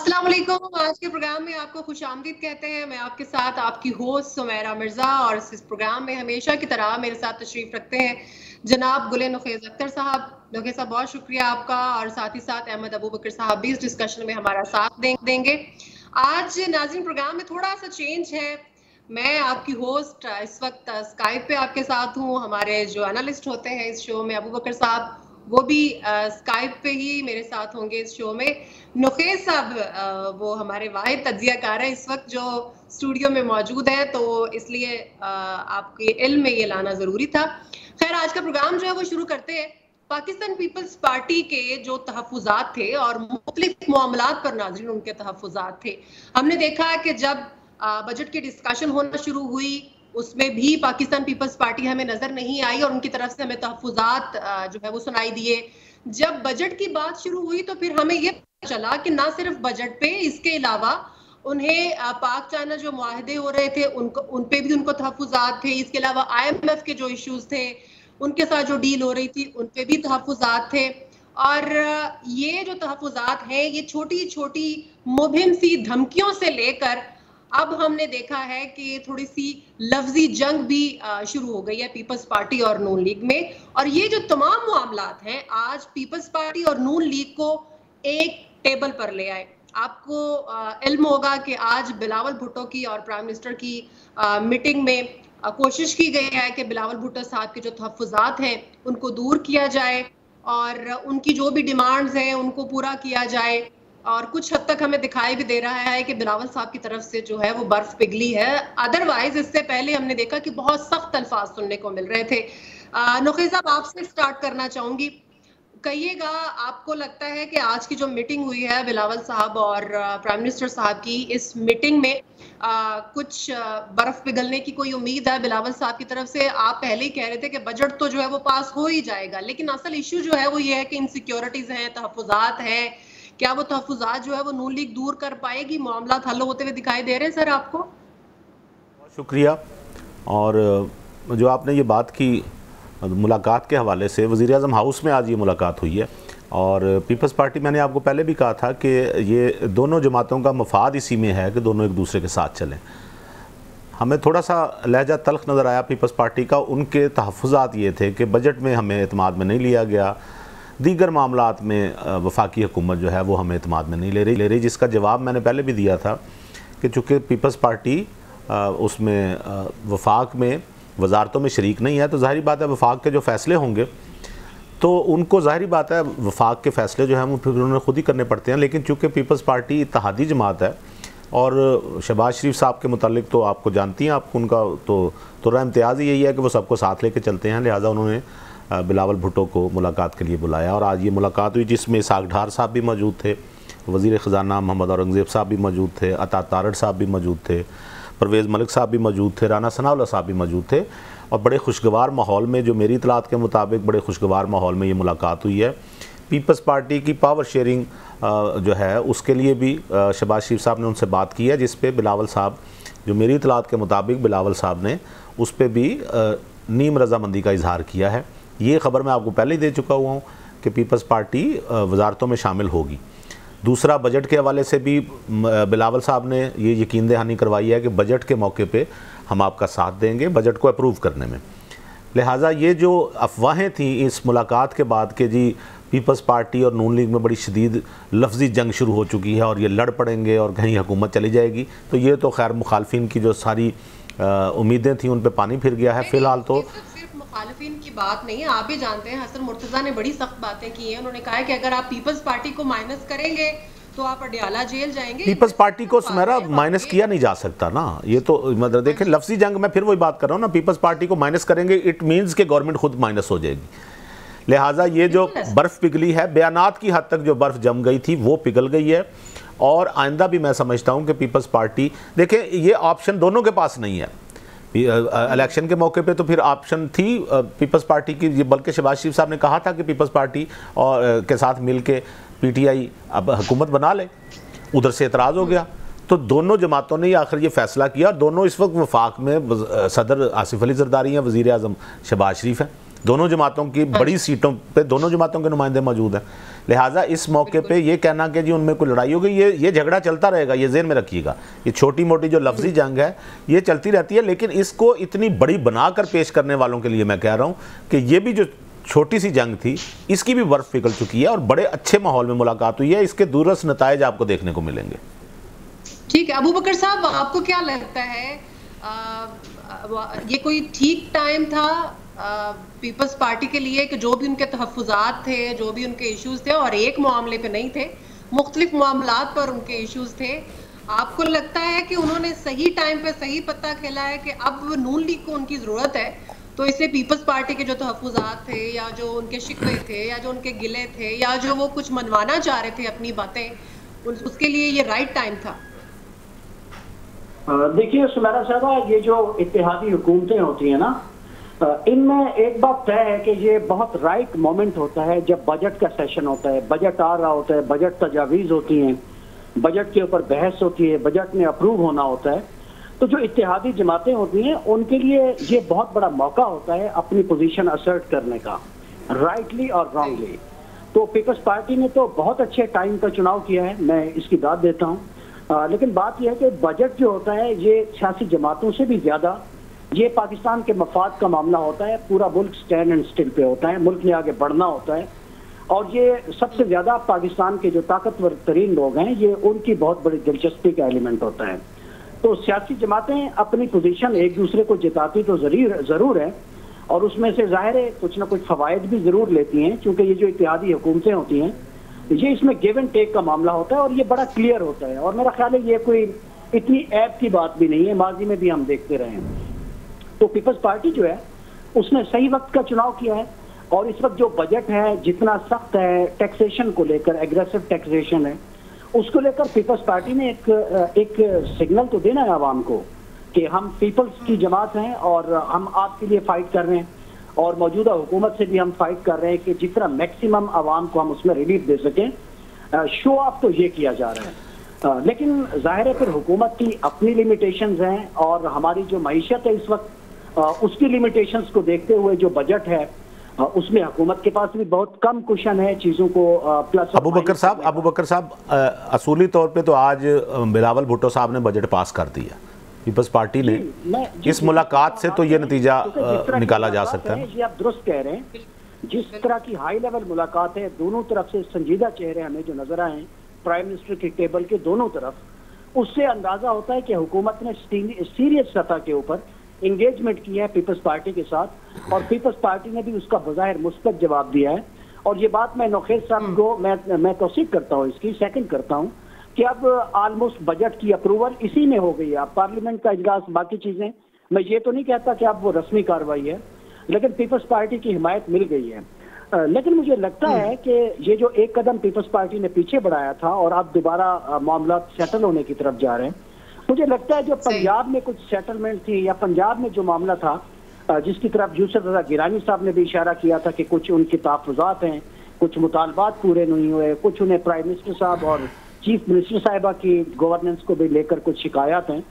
अस्सलाम वालेकुम। आज के प्रोग्राम में आपको खुशामदीद कहते हैं। मैं आपके साथ आपकी होस्ट सुमेरा मिर्ज़ा और इस प्रोग्राम में हमेशा की तरह मेरे साथ तशरीफ़ रखते हैं जनाब गुल नुखैज़ अख्तर साहब। नुखैज़ साहब बहुत शुक्रिया आपका, और साथ ही साथ अहमद अबू बकर साहब भी इस डिस्कशन में हमारा साथ देंगे। आज नाज़रीन प्रोग्राम में थोड़ा सा चेंज है। मैं आपकी होस्ट इस वक्त स्काइप पे आपके साथ हूँ। हमारे जो एनालिस्ट होते हैं इस शो में अबू बकर साहब, वो भी स्काइप पे ही मेरे साथ होंगे इस शो में। नुखैज़ साहब वो हमारे वाहिद तज्जियाकार हैं इस वक्त जो स्टूडियो में मौजूद है, तो इसलिए आपके इल्म में ये लाना जरूरी था। खैर, आज का प्रोग्राम जो है वो शुरू करते हैं। पाकिस्तान पीपल्स पार्टी के जो तहफ़्फ़ुज़ात थे और मुख्तलिफ मामलात पर नाज़रीन उनके तहफ़्फ़ुज़ात थे, हमने देखा कि जब बजट की डिस्कशन होना शुरू हुई उसमें भी पाकिस्तान पीपल्स पार्टी हमें नजर नहीं आई और उनकी तरफ से हमें तहफ़्फ़ुज़ात जो है वो सुनाई दिए। जब बजट की बात शुरू हुई तो फिर हमें ये चला कि ना सिर्फ बजट पे, इसके अलावा उन्हें पाक चाइना जो मुआहदे हो रहे थे उनको उन पे भी उनको तहफ़्फ़ुज़ात थे। इसके अलावा IMF के जो इश्यूज थे, उनके साथ जो डील हो रही थी उन पे भी तहफ़्फ़ुज़ात थे। और ये जो तहफ़्फ़ुज़ात हैं ये छोटी छोटी मुबहिम सी धमकियों से लेकर अब हमने देखा है कि थोड़ी सी लफ्जी जंग भी शुरू हो गई है पीपल्स पार्टी और नून लीग में। और ये जो तमाम मामलात हैं आज पीपल्स पार्टी और नून लीग को एक टेबल पर ले आए। आपको इल्म होगा कि आज बिलावल भुट्टो की और प्राइम मिनिस्टर की मीटिंग में कोशिश की गई है कि बिलावल भुट्टो साहब के जो तहफ़्फ़ुज़ात हैं उनको दूर किया जाए और उनकी जो भी डिमांड्स हैं उनको पूरा किया जाए। और कुछ हद तक हमें दिखाई भी दे रहा है कि बिलावल साहब की तरफ से जो है वो बर्फ पिघली है। अदरवाइज इससे पहले हमने देखा कि बहुत सख्त अल्फाज सुनने को मिल रहे थे। नुखैज़ साहब, आपसे स्टार्ट करना चाहूंगी। कहिएगा, आपको लगता है कि आज की जो मीटिंग हुई है बिलावल साहब और प्राइम मिनिस्टर साहब की, इस मीटिंग में कुछ बर्फ पिघलने की कोई उम्मीद है बिलावल साहब की तरफ से? आप पहले ही कह रहे थे कि बजट तो जो है वो पास हो ही जाएगा, लेकिन असल इश्यू जो है वो ये है कि इनसिक्योरिटीज हैं, तहफ़्फ़ुज़ात हैं। क्या वो तहफ़्फ़ुज़ात जो है वो नून लीग दूर कर पाएगी? मामला हल होते हुए दिखाई दे रहे हैं सर आपको? बहुत शुक्रिया। और जो आपने ये बात की मुलाकात के हवाले से, वज़ीर आज़म हाउस में आज ये मुलाकात हुई है और पीपल्स पार्टी, मैंने आपको पहले भी कहा था कि ये दोनों जमातों का मफाद इसी में है कि दोनों एक दूसरे के साथ चलें। हमें थोड़ा सा लहजा तल्ख नज़र आया पीपल्स पार्टी का। उनके तहफ़्फ़ुज़ात ये थे कि बजट में हमें एतमाद में नहीं लिया गया, दीगर मामलात में वफाकी हुकूमत जो है वो हमें एतमाद में नहीं ले रही, जिसका जवाब मैंने पहले भी दिया था कि चूँकि पीपल्स पार्टी उसमें वफाक में वजारतों में शरीक नहीं है, तो ज़ाहिरी बात है वफाक के जो फ़ैसले होंगे तो उनको ज़ाहिरी बात है वफाक के फ़ैसले जो हैं वो फिर उन्होंने खुद ही करने पड़ते हैं। लेकिन चूँकि पीपल्स पार्टी इत्तेहादी जमात है और शहबाज शरीफ साहब के मुतालिक तो आपको जानती हैं, आपको उनका तो इम्तियाज़ यही है कि वो सबको साथ लेके चलते हैं। लिहाजा उन्होंने बिलावल भुट्टो को मुलाकात के लिए बुलाया और आज ये मुलाकात हुई जिसमें इसाक ढार साहब भी मौजूद थे, वज़ीर ख़ज़ाना मोहम्मद औरंगज़ेब साहब भी मौजूद थे, अता तारड़ साहब भी मौजूद थे, परवेज़ मलिक साहब भी मौजूद थे, राना सनाउल्लाह साहब भी मौजूद थे। और बड़े खुशगवार माहौल में, जो मेरी इतलात के मुताबिक बड़े खुशगवार माहौल में ये मुलाकात हुई है। पीपल्स पार्टी की पावर शेयरिंग जो है उसके लिए भी शहबाज शरीफ साहब ने उनसे बात की है, जिस पे बिलावल साहब, जो मेरी इतलात के मुताबिक बिलावल साहब ने उस पर भी नीम रजामंदी का इजहार किया है। ये ख़बर मैं आपको पहले ही दे चुका हुआ हूँ कि पीपल्स पार्टी वजारतों में शामिल होगी। दूसरा, बजट के हवाले से भी बिलावल साहब ने ये यकीन दहानी करवाई है कि बजट के मौके पे हम आपका साथ देंगे बजट को अप्रूव करने में। लिहाजा ये जो अफवाहें थी इस मुलाकात के बाद कि जी पीपल्स पार्टी और नून लीग में बड़ी शदीद लफ्ज़ी जंग शुरू हो चुकी है और ये लड़ पड़ेंगे और कहीं हुकूमत चली जाएगी, तो ये तो खैर मुखालफिन की जो सारी उम्मीदें थी उन पर पानी फिर गया है। फ़िलहाल तो सिर्फ मुखालिफिन की बात नहीं है, आप भी जानते हैं हसन मुर्तज़ा ने बड़ी सख्त बातें की हैं। उन्होंने कहा है कि अगर आप पीपल्स पार्टी को माइनस करेंगे तो आप अडियाला जेल जाएंगे। पीपल्स पार्टी को मेरा माइनस किया नहीं जा सकता ना, ये तो मतलब देखें लफ्ज़ी जंग, मैं फिर वही बात कर रहा हूँ ना, पीपल्स पार्टी को माइनस करेंगे इट मीन्स कि गवर्नमेंट खुद माइनस हो जाएगी। लिहाजा ये जो बर्फ़ पिघली है, बयानात की हद तक जो बर्फ़ जम गई थी वो पिघल गई है। और आइंदा भी मैं समझता हूँ कि पीपल्स पार्टी, देखें ये ऑप्शन दोनों के पास नहीं है। इलेक्शन के मौके पे तो फिर ऑप्शन थी पीपल्स पार्टी की, बल्कि शहबाज शरीफ साहब ने कहा था कि पीपल्स पार्टी और के साथ मिल के PTI अब हुकूमत बना ले, उधर से एतराज़ हो गया। तो दोनों जमातों ने आखिर ये फैसला किया और दोनों इस वक्त वफाक में सदर आसिफ अली जरदारी हैं, वज़ीर आज़म शहबाज शरीफ हैं। दोनों जमातों की बड़ी सीटों पे दोनों जमातों के नुमाइंदे मौजूद हैं। लिहाजा इस मौके पे ये कहना कि जी उनमें कोई लड़ाई हो गई, ये झगड़ा चलता रहेगा, ये ज़हन में रखिएगा। ये छोटी मोटी जो लफ्जी जंग है ये चलती रहती है, लेकिन इसको इतनी बड़ी बनाकर पेश करने वालों के लिए मैं कह रहा हूँ कि ये भी जो छोटी सी जंग थी इसकी भी बर्फ पिघल चुकी है और बड़े अच्छे माहौल में मुलाकात हुई है। इसके दूरस्थ नताइज आपको देखने को मिलेंगे। ठीक है अबू बकर साहब, आपको क्या लगता है ये कोई ठीक टाइम था पीपल्स पार्टी के लिए कि जो भी उनके तहफ़्फ़ुज़ात थे, जो भी उनके इश्यूज थे, और एक मामले पे नहीं थे, मुख्तलिफ मामलात पर उनके इश्यूज थे, आपको लगता है कि उन्होंने सही टाइम पे सही पत्ता खेला है कि अब नून लीग को उनकी ज़रूरत है, तो इससे पीपल्स पार्टी के जो तहफ़्फ़ुज़ात थे या जो उनके शिकवे थे या जो उनके गिले थे या जो वो कुछ मनवाना चाह रहे थे अपनी बातें, उसके लिए ये राइट टाइम था? देखिए सुमेरा साहबा, ये जो इत्तेहादी हुकूमतें होती हैं ना, इनमें एक बात तय है कि ये बहुत राइट मोमेंट होता है जब बजट का सेशन होता है, बजट आ रहा होता है, बजट तजावीज़ होती हैं, बजट के ऊपर बहस होती है, बजट में अप्रूव होना होता है। तो जो इत्तेहादी जमातें होती हैं उनके लिए ये बहुत बड़ा मौका होता है अपनी पोजीशन असर्ट करने का, राइटली और रॉन्गली। तो पीपल्स पार्टी ने तो बहुत अच्छे टाइम का चुनाव किया है, मैं इसकी दाद देता हूँ। लेकिन बात यह है कि बजट जो होता है ये सियासी जमातों से भी ज़्यादा ये पाकिस्तान के मफाद का मामला होता है। पूरा मुल्क स्टैंड एंड स्टिल पे होता है, मुल्क ने आगे बढ़ना होता है, और ये सबसे ज़्यादा पाकिस्तान के जो ताकतवर तरीन लोग हैं ये उनकी बहुत बड़ी दिलचस्पी का एलिमेंट होता है। तो सियासी जमातें अपनी पोजीशन एक दूसरे को जिताती तो ज़रूर है, और उसमें से ज़ाहिर है कुछ ना कुछ फ़वाइद भी ज़रूर लेती हैं, क्योंकि ये जो इत्तेहादी हुकूमतें होती हैं ये इसमें गिव एंड टेक का मामला होता है और ये बड़ा क्लियर होता है। और मेरा ख्याल है ये कोई इतनी ऐप की बात भी नहीं है, माजी में भी हम देखते रहे हैं। तो पीपल्स पार्टी जो है उसने सही वक्त का चुनाव किया है, और इस वक्त जो बजट है जितना सख्त है टैक्सेशन को लेकर, एग्रेसिव टैक्सेशन है, उसको लेकर पीपल्स पार्टी ने एक सिग्नल तो देना है आवाम को कि हम पीपल्स की जमात हैं और हम आपके लिए फाइट कर रहे हैं, और मौजूदा हुकूमत से भी हम फाइट कर रहे हैं कि जितना मैक्सिमम आवाम को हम उसमें रिलीफ दे सकें। शो ऑफ तो ये किया जा रहा है, लेकिन जाहिर है फिर हुकूमत की अपनी लिमिटेशंस हैं, और हमारी जो मईशत है इस वक्त उसकी लिमिटेशंस को देखते हुए जो बजट है उसमें हुकूमत के पास भी बहुत कम कुशन है चीज़ों को प्लस। अबू बकर साहब असूली तौर पे तो आज बिलावल भुट्टो साहब ने बजट पास कर दिया, पीपल्स पार्टी ने। इस मुलाकात से तो ये नतीजा निकाला जा सकता है। ये आप दुरुस्त कह रहे हैं, जिस तरह की हाई लेवल मुलाकात है, दोनों तरफ से संजीदा चेहरे हमें जो नजर आए प्राइम मिनिस्टर की टेबल के दोनों तरफ, उससे अंदाजा होता है कि हुकूमत ने सीरियस सतह के ऊपर इंगेजमेंट किया है पीपल्स पार्टी के साथ, और पीपल्स पार्टी ने भी उसका बज़ाहिर मुस्बत जवाब दिया है। और ये बात मैं नौखेज साहब को मैं तौसीक करता हूँ, इसकी सेकंड करता हूँ कि अब ऑलमोस्ट बजट की अप्रूवल इसी में हो गई है। अब पार्लियामेंट का इजलास, बाकी चीजें, मैं ये तो नहीं कहता कि अब वो रस्मी कार्रवाई है, लेकिन पीपल्स पार्टी की हिमायत मिल गई है। लेकिन मुझे लगता है कि ये जो एक कदम पीपल्स पार्टी ने पीछे बढ़ाया था और अब दोबारा मामला सेटल होने की तरफ जा रहे हैं, मुझे लगता है जो पंजाब में कुछ सेटलमेंट थी या पंजाब में जो मामला था जिसकी तरफ यूसुफ रज़ा गिलानी साहब ने भी इशारा किया था कि कुछ उनके तहफ़्फ़ुज़ात हैं, कुछ मुतालबात पूरे नहीं हुए, कुछ उन्हें प्राइम मिनिस्टर साहब और चीफ मिनिस्टर साहिबा की गवर्नेंस को भी लेकर कुछ शिकायत हैं,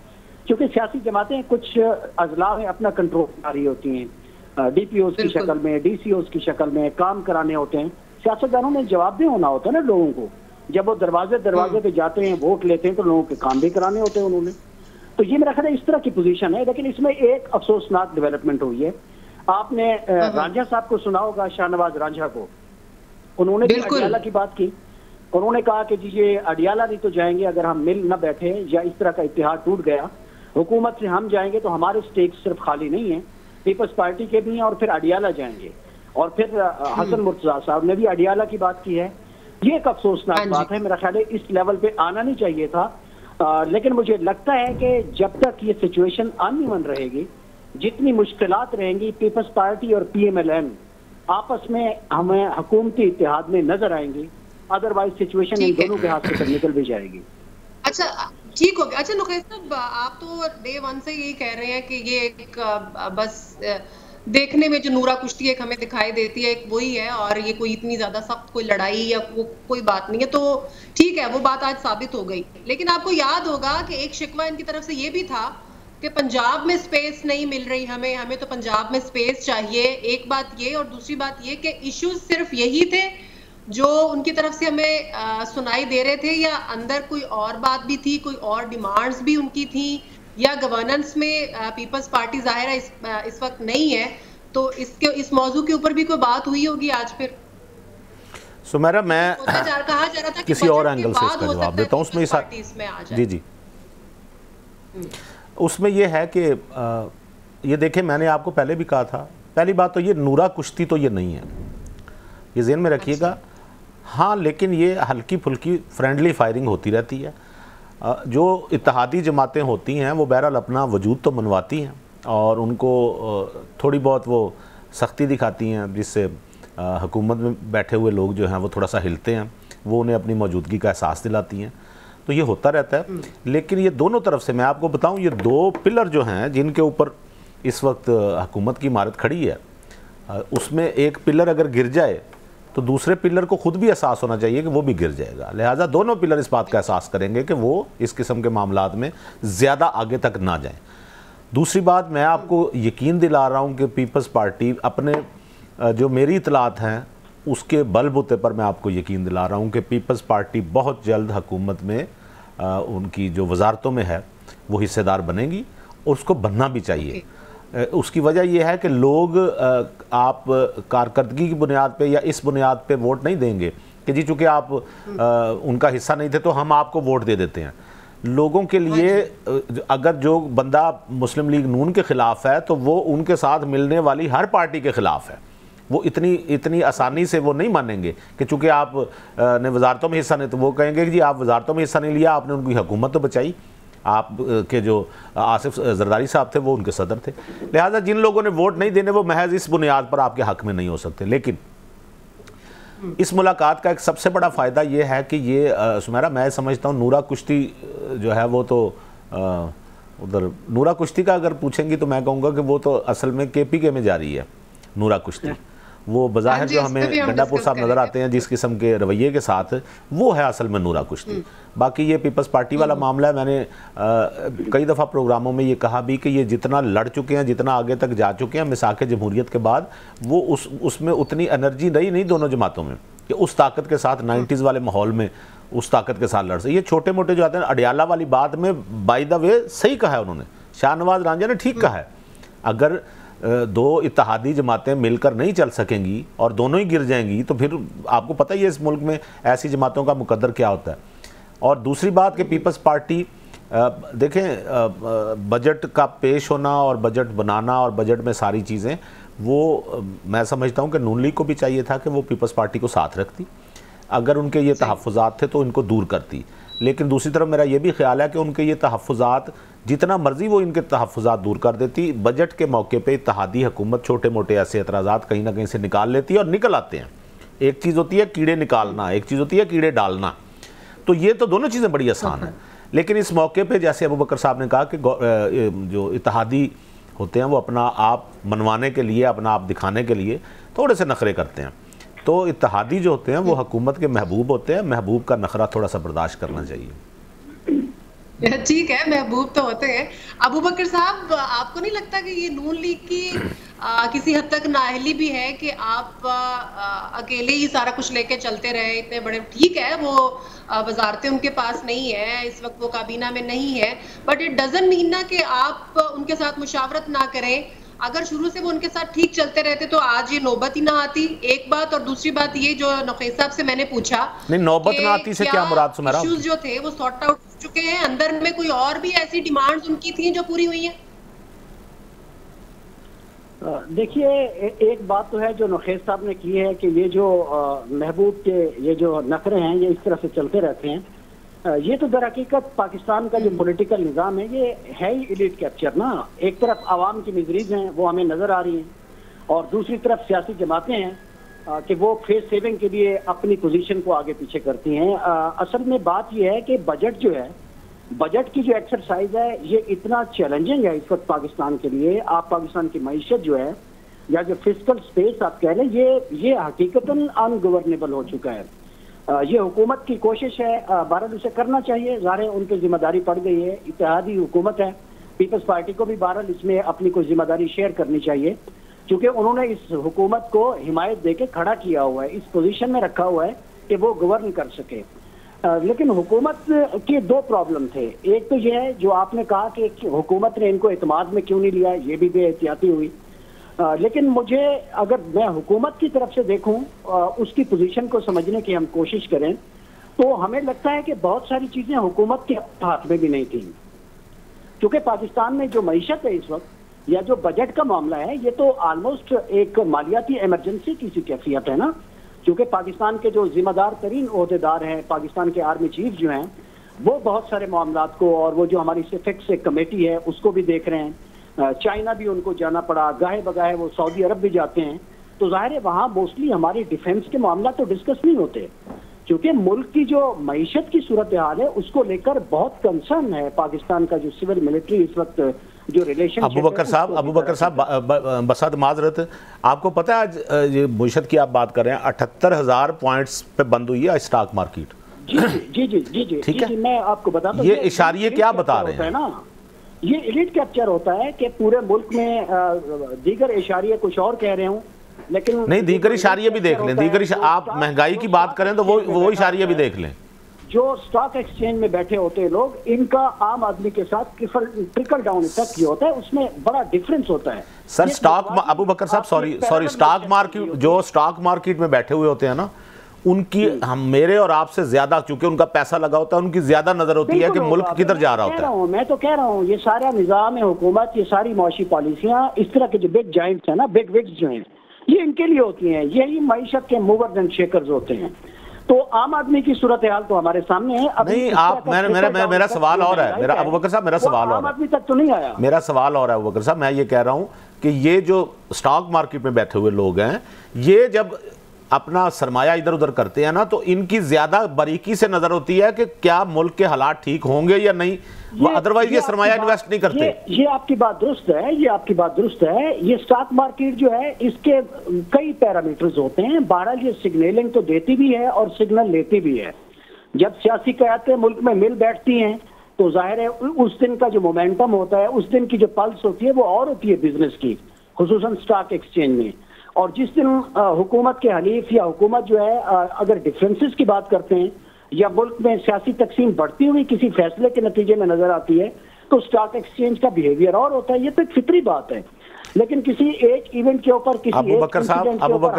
क्योंकि सियासी जमातें कुछ अजला में अपना कंट्रोल कर रही होती हैं, डीपीओज की शक्ल में, डीसीओज की शक्ल में काम कराने होते हैं। सियासतदानों ने जवाबदेह होना होता है ना लोगों को, जब वो दरवाजे पे जाते हैं, वोट लेते हैं, तो लोगों के काम भी कराने होते हैं उन्होंने। तो ये मेरा ख्याल है इस तरह की पोजीशन है। लेकिन इसमें एक अफसोसनाक डेवलपमेंट हुई है। आपने रांझा साहब को सुना होगा, शाहनवाज रांझा को, उन्होंने भी अडियाला की बात की। उन्होंने कहा कि जी ये अडियाला नहीं तो जाएंगे अगर हम मिल न बैठे या इस तरह का इत्तेहाद टूट गया, हुकूमत से हम जाएंगे तो हमारे स्टेक सिर्फ खाली नहीं है, पीपल्स पार्टी के भी हैं, और फिर अडियाला जाएंगे। और फिर हसन मुर्तजा साहब ने भी अडियाला की बात की है। ये एक अफसोसनाक बात है, मेरा ख्याल है इस लेवल पे आना नहीं चाहिए था। लेकिन मुझे लगता है कि जब तक ये सिचुएशन अनइवन रहेगी, जितनी मुश्किलात रहेंगी, पीपल्स पार्टी और PMLN आपस में हमें हुकूमती इत्तेहाद में नजर आएंगी, अदरवाइज सिचुएशन इन दोनों के हाथ से निकल भी जाएगी। अच्छा ठीक हो गया। अच्छा नुकैस साहब, आप तो डे वन से यही कह रहे हैं कि ये एक बस देखने में जो नूरा कुश्ती एक हमें दिखाई देती है एक वही है, और ये कोई इतनी ज्यादा सख्त कोई लड़ाई या वो कोई बात नहीं है, तो ठीक है वो बात आज साबित हो गई। लेकिन आपको याद होगा कि एक शिकवा इनकी तरफ से ये भी था कि पंजाब में स्पेस नहीं मिल रही हमें, हमें तो पंजाब में स्पेस चाहिए। एक बात ये, और दूसरी बात ये कि इश्यूज सिर्फ यही थे जो उनकी तरफ से हमें सुनाई दे रहे थे, या अंदर कोई और बात भी थी, कोई और डिमांड्स भी उनकी थी, या गवर्नेंस में पीपल्स पार्टी जाहिर है इस वक्त नहीं है, तो इस मौजू के ऊपर भी कोई बात हुई होगी आज फिर? सुमेरा, मैं कहा जा रहा था किसी और एंगल से इसका जवाब देता हूँ। उसमें जी जी उसमें ये है कि ये देखें, मैंने आपको पहले भी कहा था, पहली बात तो ये नूरा कुश्ती तो ये नहीं है, ये ज़हन में रखिएगा। हाँ, लेकिन ये हल्की फुल्की फ्रेंडली फायरिंग होती रहती है। जो इत्तेहादी जमातें होती हैं वो बहरहाल अपना वजूद तो मनवाती हैं और उनको थोड़ी बहुत वो सख्ती दिखाती हैं, जिससे हुकूमत में बैठे हुए लोग जो हैं वो थोड़ा सा हिलते हैं, वो उन्हें अपनी मौजूदगी का एहसास दिलाती हैं। तो ये होता रहता है। लेकिन ये दोनों तरफ से, मैं आपको बताऊं, ये दो पिलर जो हैं जिनके ऊपर इस वक्त हुकूमत की इमारत खड़ी है, उसमें एक पिलर अगर गिर जाए तो दूसरे पिलर को खुद भी एहसास होना चाहिए कि वो भी गिर जाएगा। लिहाजा दोनों पिलर इस बात का एहसास करेंगे कि वो इस किस्म के मामलात में ज़्यादा आगे तक ना जाएं। दूसरी बात, मैं आपको यकीन दिला रहा हूँ कि पीपल्स पार्टी अपने जो मेरी इतलात हैं उसके बलबूते पर मैं आपको यकीन दिला रहा हूँ कि पीपल्स पार्टी बहुत जल्द हुकूमत में उनकी जो वजारतों में है वो हिस्सेदार बनेगी, और उसको बनना भी चाहिए। उसकी वजह यह है कि लोग आप कारकर्दगी की बुनियाद पे या इस बुनियाद पे वोट नहीं देंगे कि जी चूँकि आप उनका हिस्सा नहीं थे तो हम आपको वोट दे देते हैं। लोगों के लिए अगर जो बंदा मुस्लिम लीग नून के ख़िलाफ़ है तो वो उनके साथ मिलने वाली हर पार्टी के ख़िलाफ़ है। वो इतनी आसानी से वो नहीं मानेंगे कि चूँकि आप ने वजारतों में हिस्सा नहीं, तो वो कहेंगे कि जी आप वजारतों में हिस्सा नहीं लिया, आपने उनकी हुकूमत तो बचाई। आप के जो आसिफ जरदारी साहब थे वो उनके सदर थे। लिहाजा जिन लोगों ने वोट नहीं देने वो महज इस बुनियाद पर आपके हक में नहीं हो सकते। लेकिन इस मुलाकात का एक सबसे बड़ा फ़ायदा ये है कि ये सुमेरा, मैं समझता हूँ नूरा कुश्ती जो है वो तो उधर नूरा कुश्ती का अगर पूछेंगी तो मैं कहूँगा कि वो तो असल में KPK में जा रही है नूरा कुश्ती। वो बज़ाहिर जो हमें गंडापुर साहब नज़र आते हैं जिस किस्म के रवैये के साथ, वो है असल में नूरा कुश्ती। बाकी ये पीपल्स पार्टी वाला मामला है, मैंने कई दफ़ा प्रोग्रामों में ये कहा भी कि ये जितना लड़ चुके हैं, जितना आगे तक जा चुके हैं मिसाक़ जमहूरियत के बाद, वो उसमें उतनी एनर्जी रही नहीं दोनों जमातों में कि उस ताकत के साथ 90s वाले माहौल में उस ताकत के साथ लड़ सके। ये छोटे मोटे जो आते हैं, अडियाला वाली बात में बाय द वे सही कहा है उन्होंने, शाहनवाज रांझा ने ठीक कहा है। अगर दो इत्तेहादी जमातें मिलकर नहीं चल सकेंगी और दोनों ही गिर जाएंगी तो फिर आपको पता ही है इस मुल्क में ऐसी जमातों का मुकद्दर क्या होता है। और दूसरी बात कि पीपल्स पार्टी देखें, बजट का पेश होना और बजट बनाना और बजट में सारी चीज़ें, वो मैं समझता हूँ कि नून लीग को भी चाहिए था कि वो पीपल्स पार्टी को साथ रखती, अगर उनके ये तहफ़्फ़ुज़ात थे तो इनको दूर करती। लेकिन दूसरी तरफ मेरा ये भी ख्याल है कि उनके ये तहफ़्फ़ुज़ात जितना मर्जी वो इनके तहफ़्फ़ुज़ात दूर कर देती, बजट के मौके पे इत्तेहादी हुकूमत छोटे मोटे ऐसे एतराज़ात कहीं ना कहीं से निकाल लेती है और निकल आते हैं। एक चीज़ होती है कीड़े निकालना, एक चीज़ होती है कीड़े डालना, तो ये तो दोनों चीज़ें बड़ी आसान हैं। लेकिन इस मौके पे जैसे अबू बकर साहब ने कहा कि जो इत्तेहादी होते हैं वो अपना आप मनवाने के लिए, अपना आप दिखाने के लिए थोड़े से नखरे करते हैं। तो इत्तेहादी जो होते हैं वो हुकूमत के महबूब होते हैं, महबूब का नखरा थोड़ा सा बर्दाश्त करना चाहिए। ठीक है, महबूब तो होते हैं। अबू बकर साहब, आपको नहीं लगता कि ये नून लीग की किसी हद तक नाअहली भी है कि आप अकेले ही सारा कुछ लेके चलते रहे? इतने बड़े, ठीक है वो वजारतें उनके पास नहीं है इस वक्त, वो काबीना में नहीं है, बट इट डजंट मीन ना कि आप उनके साथ मुशावरत ना करें। अगर शुरू से वो उनके साथ ठीक चलते रहते तो आज ये नौबत ही ना आती, एक बात। और दूसरी बात ये जो नौखेज साहब से मैंने पूछा, नहीं नौबत ना आती से क्या मुराद सुमेरा? इश्यूज जो थे वो सॉर्ट आउट हो चुके हैं, अंदर में कोई और भी ऐसी डिमांड्स उनकी थी जो पूरी हुई हैं? देखिए, एक बात तो है जो नौखेज साहब ने की है कि ये जो महबूब के ये जो नखरे हैं ये इस तरह से चलते रहते हैं। ये तो दर हकीकत पाकिस्तान का जो पॉलिटिकल निज़ाम है ये है ही एलीट कैप्चर ना। एक तरफ आवाम की मिजरीज हैं वो हमें नजर आ रही हैं, और दूसरी तरफ सियासी जमातें हैं कि वो फेस सेविंग के लिए अपनी पोजीशन को आगे पीछे करती हैं। असल में बात ये है कि बजट जो है, बजट की जो एक्सरसाइज है ये इतना चैलेंजिंग है इस वक्त पाकिस्तान के लिए। आप पाकिस्तान की मईशत जो है या जो फिजिकल स्पेस आप कह लें, ये हकीकतन अनगवर्नेबल हो चुका है। ये हुकूमत की कोशिश है, बहरहाल उसे करना चाहिए, ज़ाहिर है उनकी जिम्मेदारी पड़ गई है, इत्तेहादी हुकूमत है, पीपल्स पार्टी को भी बहरहाल इसमें अपनी कोई जिम्मेदारी शेयर करनी चाहिए, क्योंकि उन्होंने इस हुकूमत को हिमायत देके खड़ा किया हुआ है, इस पोजीशन में रखा हुआ है कि वो गवर्न कर सके। लेकिन हुकूमत के दो प्रॉब्लम थे। एक तो ये है जो आपने कहा कि हुकूमत ने इनको एतमाद में क्यों नहीं लिया, ये भी बेहतियाती हुई। लेकिन मुझे, अगर मैं हुकूमत की तरफ से देखूं, उसकी पोजीशन को समझने की हम कोशिश करें, तो हमें लगता है कि बहुत सारी चीजें हुकूमत के हाथ में भी नहीं थी। क्योंकि पाकिस्तान में जो मईशत है इस वक्त, या जो बजट का मामला है, ये तो ऑलमोस्ट एक मालियाती इमरजेंसी की सी कैफियत है ना। क्योंकि पाकिस्तान के जो जिम्मेदार तरीन ओहदेदार हैं, पाकिस्तान के आर्मी चीफ जो हैं, वो बहुत सारे मामलात को, और वो जो हमारी सिफिक्स एक कमेटी है उसको भी देख रहे हैं। चाइना भी उनको जाना पड़ा, गाहे बगाहे वो सऊदी अरब भी जाते हैं। तो जाहिर है वहाँ मोस्टली हमारी डिफेंस के मामला तो डिस्कस नहीं होते, क्योंकि मुल्क की जो मईशत की सूरत हाल है उसको लेकर बहुत कंसर्न है पाकिस्तान का जो सिविल मिलिट्री इस वक्त जो रिलेशन। अबू बकर साहब बसात माजरत, आपको पता है आज ये मईशत की आप बात कर रहे हैं, 78,000 पॉइंट्स पे बंद हुई है स्टॉक मार्केट। जी जी जी जी जी ठीक है, मैं आपको बताता हूं, ये इशारिये क्या बता रहे हैं ना, ये एलिट कैप्चर होता है कि पूरे मुल्क में दीगर इशारिये कुछ और कह रहे हूँ, लेकिन नहीं, दीगर इशारिये भी देख लें। दीगर आप महंगाई की बात करें तो वो इशारिये भी देख लें। जो स्टॉक एक्सचेंज में बैठे होते हैं लोग, इनका आम आदमी के साथ ट्रिकल डाउन इफेक्ट होता है, उसमें बड़ा डिफरेंस होता है। सर स्टॉक, अबू बकर साहब सॉरी स्टॉक मार्केट, जो स्टॉक मार्केट में बैठे हुए होते हैं ना, उनकी हम मेरे और आपसे ज्यादा, चूंकि उनका पैसा लगा होता है, उनकी ज्यादा नजर होती है कि मुल्क किधर जा रहा होता है। मैं तो कह रहा हूँ ये सारा निजाम है हुकूमत, ये सारी मौशी पॉलिसियां, इस तरह के जो बिग जाइंट्स है ना, बिग विग्स जो हैं, ये इनके लिए होती हैं। यही मईशत के मूवर्स एंड शेकर्स होते हैं। तो आम आदमी की सूरत हाल तो हमारे सामने है। नहीं, आप मेरा सवाल और है, मेरा अबू बकर साहब, मेरा सवाल और आम आदमी तक तो नहीं आया। मेरा सवाल और है अबू बकर साहब, मैं ये कह रहा हूँ कि ये जो स्टॉक मार्केट में बैठे हुए लोग हैं, ये जब अपना सरमाया इधर उधर करते हैं ना, तो इनकी ज्यादा बारीकी से नजर होती है कि क्या मुल्क के हालात ठीक होंगे या नहीं, अदरवाइज ये सरमाया इन्वेस्ट नहीं करते। ये आपकी बात दुरुस्त है, ये आपकी बात दुरुस्त है। ये स्टॉक मार्केट जो है, इसके कई पैरामीटर्स होते हैं। बहरहाल ये सिग्नलिंग तो देती भी है और सिग्नल लेती भी है। जब सियासी क़यादतें मुल्क में मिल बैठती हैं तो जाहिर है उस दिन का जो मोमेंटम होता है, उस दिन की जो पल्स होती है, वो और होती है बिजनेस की, खुसूसन स्टॉक एक्सचेंज में। और जिस दिन हुकूमत के हलीफ या हुकूमत जो है, अगर डिफरेंसेस की बात करते हैं या मुल्क में सियासी तकसीम बढ़ती हुई किसी फैसले के नतीजे में नजर आती है, तो स्टॉक एक्सचेंज का बिहेवियर और होता है। ये तो एक फितरी बात है। लेकिन किसी एक इवेंट के ऊपर, किसी अबू बकर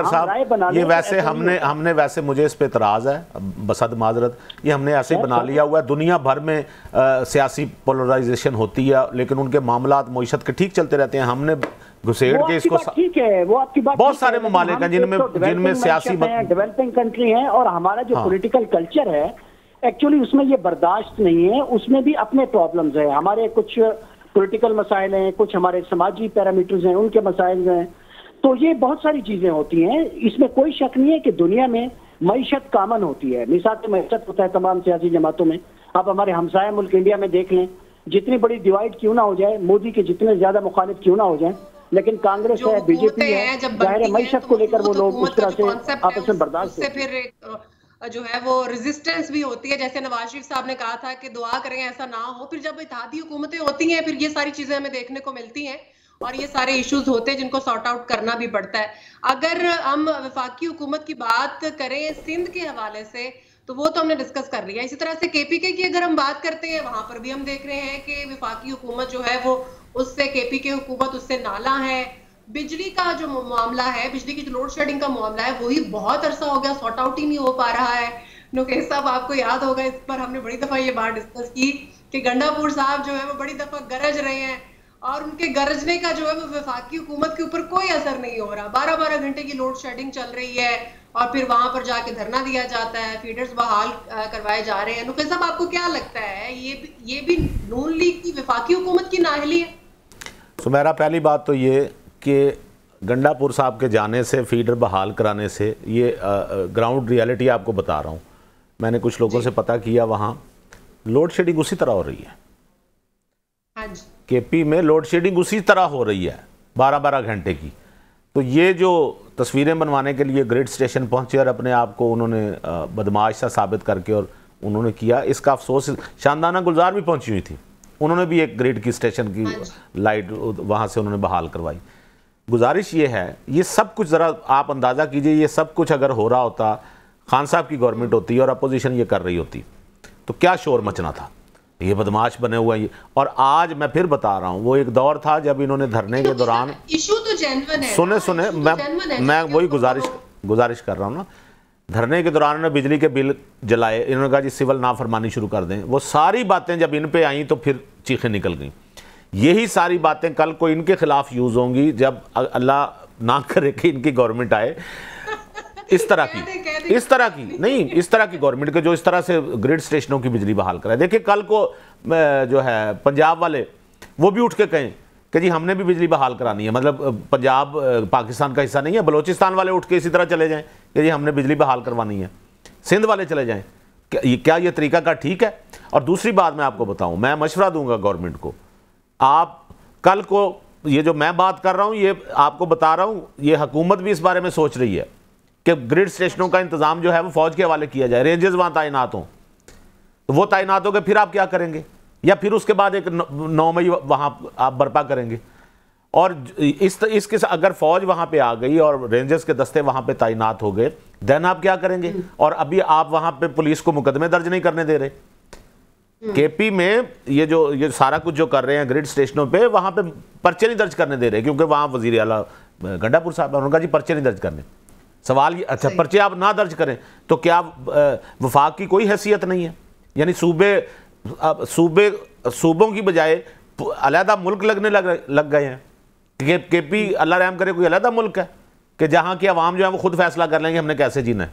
साहब, ये वैसे हमने वैसे मुझे इस पे इतराज है, बसद माजरत, ये हमने ऐसे ही बना लिया हुआ है। दुनिया भर में सियासी पोलराइजेशन होती है, लेकिन उनके मामलात मईशत के ठीक चलते रहते हैं। हमने घुसेड़ के इसको, ठीक है, वो आपकी बात, बहुत सारे ममालिक हैं जिनमें सियासी डेवलपिंग कंट्री है, और हमारा जो पॉलिटिकल कल्चर है एक्चुअली उसमें ये बर्दाश्त नहीं है। उसमें भी अपने प्रॉब्लम्स है, हमारे कुछ पॉलिटिकल मसाइल हैं, कुछ हमारे समाजी पैरामीटर्स हैं, उनके मसाइल हैं। तो ये बहुत सारी चीजें होती हैं, इसमें कोई शक नहीं है कि दुनिया में मईशत कामन होती है, मिसाल मईशत होता है तमाम सियासी जमातों में। आप हमारे हमसाया मुल्क इंडिया में देख लें, जितनी बड़ी डिवाइड क्यों ना हो जाए, मोदी के जितने ज्यादा मुखालिफ क्यों ना हो जाए, लेकिन कांग्रेस है, बीजेपी है, जाहिर है मईशत को लेकर वो लोग उस तरह से आपस में बर्दाश्त से फिर जो है वो रेजिस्टेंस भी होती है। जैसे नवाज शरीफ साहब ने कहा था कि दुआ करें ऐसा ना हो। फिर जब इत्तेहादी हुकूमतें होती हैं, फिर ये सारी चीजें हमें देखने को मिलती हैं और ये सारे इश्यूज होते हैं जिनको सॉर्ट आउट करना भी पड़ता है। अगर हम वफाकी हुकूमत की बात करें सिंध के हवाले से, तो वो तो हमने डिस्कस कर लिया। इसी तरह से केपीके की अगर हम बात करते हैं, वहां पर भी हम देख रहे हैं कि वफाकी हुकूमत जो है वो उससे केपीके हुकूमत उससे नाला है। बिजली का जो मामला है, बिजली की जो लोड शेडिंग का मामला है, वही बहुत अरसा हो गया सॉर्ट आउट ही नहीं हो पा रहा है। नुकेश साहब, आपको याद होगा इस पर हमने बड़ी दफा ये बात डिस्कस की कि गंडापुर साहब जो है वो बड़ी दफा गरज रहे हैं और उनके गरजने का जो है वो वफाकी हुकूमत के ऊपर कोई असर नहीं हो रहा। 12-12 घंटे की लोड शेडिंग चल रही है और फिर वहां पर जाके धरना दिया जाता है, फीडर्स बहाल करवाए जा रहे हैं। नुकेश साहब, आपको क्या लगता है ये भी नून लीग की वफाकी हुकूमत की नाअहली है? सुमेरा, पहली बात तो ये कि गंडापुर साहब के जाने से, फीडर बहाल कराने से, ये ग्राउंड रियलिटी आपको बता रहा हूँ। मैंने कुछ लोगों से पता किया, वहाँ लोड शेडिंग उसी तरह हो रही है। हाँ जी, केपी में लोड शेडिंग उसी तरह हो रही है 12-12 घंटे की। तो ये जो तस्वीरें बनवाने के लिए ग्रिड स्टेशन पहुंचे और अपने आप को उन्होंने बदमाश सा साबित करके और उन्होंने किया, इसका अफसोस शानदाना गुलजार भी पहुंची हुई थी उन्होंने भी एक ग्रिड की स्टेशन की लाइट वहाँ से उन्होंने बहाल करवाई। गुजारिश ये है, ये सब कुछ ज़रा आप अंदाज़ा कीजिए, ये सब कुछ अगर हो रहा होता, खान साहब की गवर्नमेंट होती और अपोजिशन ये कर रही होती, तो क्या शोर मचना था। ये बदमाश बने हुए हैं। और आज मैं फिर बता रहा हूँ, वो एक दौर था जब इन्होंने धरने के दौरान, इशू तो जेन्युइन है, सुने मैं वही गुजारिश कर रहा हूँ ना, धरने के दौरान उन्होंने बिजली के बिल जलाए, इन्होंने कहा जी सिविल नाफरमानी शुरू कर दें। वो सारी बातें जब इन पे आई तो फिर चीखें निकल गई। यही सारी बातें कल को इनके खिलाफ यूज होंगी जब अल्लाह ना करे कि इनकी गवर्नमेंट आए इस तरह की गवर्नमेंट के जो इस तरह से ग्रिड स्टेशनों की बिजली बहाल कराए। देखिए कल को जो है पंजाब वाले वो भी उठ के कहें कि जी हमने भी बिजली बहाल करानी है, मतलब पंजाब पाकिस्तान का हिस्सा नहीं है, बलोचिस्तान वाले उठ के इसी तरह चले जाएं कि जी हमने बिजली बहाल करवानी है, सिंध वाले चले जाएं। क्या ये तरीका का ठीक है? और दूसरी बात मैं आपको बताऊं, मैं मशवरा दूंगा गवर्नमेंट को, आप कल को ये जो मैं बात कर रहा हूं, ये आपको बता रहा हूं, ये हुकूमत भी इस बारे में सोच रही है कि ग्रिड स्टेशनों का इंतजाम जो है वो फौज के हवाले किया जाए, रेंजर्स वहां तैनात हों। तो वो तैनात हो गए, फिर आप क्या करेंगे? या फिर उसके बाद एक 9 मई वहां आप बर्पा करेंगे। और इसके अगर फौज वहां पे आ गई और रेंजर्स के दस्ते वहां पे तैनात हो गए, देन आप क्या करेंगे? और अभी आप वहां पे पुलिस को मुकदमे दर्ज नहीं करने दे रहे। केपी में ये सारा कुछ जो कर रहे हैं ग्रिड स्टेशनों पे, वहां पे पर्चे नहीं दर्ज करने दे रहे, क्योंकि वहां वजीर आला गंडापुर साहब उन्होंने कहा जी पर्चे नहीं दर्ज करने। सवाल ये, अच्छा पर्चे आप ना दर्ज करें तो क्या वफाक की कोई हैसियत नहीं है? यानी सूबों की बजाय अलहदा मुल्क लगने लग गए हैं। केपी अल्लाह रहम करे कोई अलहदा मुल्क है कि जहां की आवाम जो है वो खुद फैसला कर लेंगे हमने कैसे जीना है।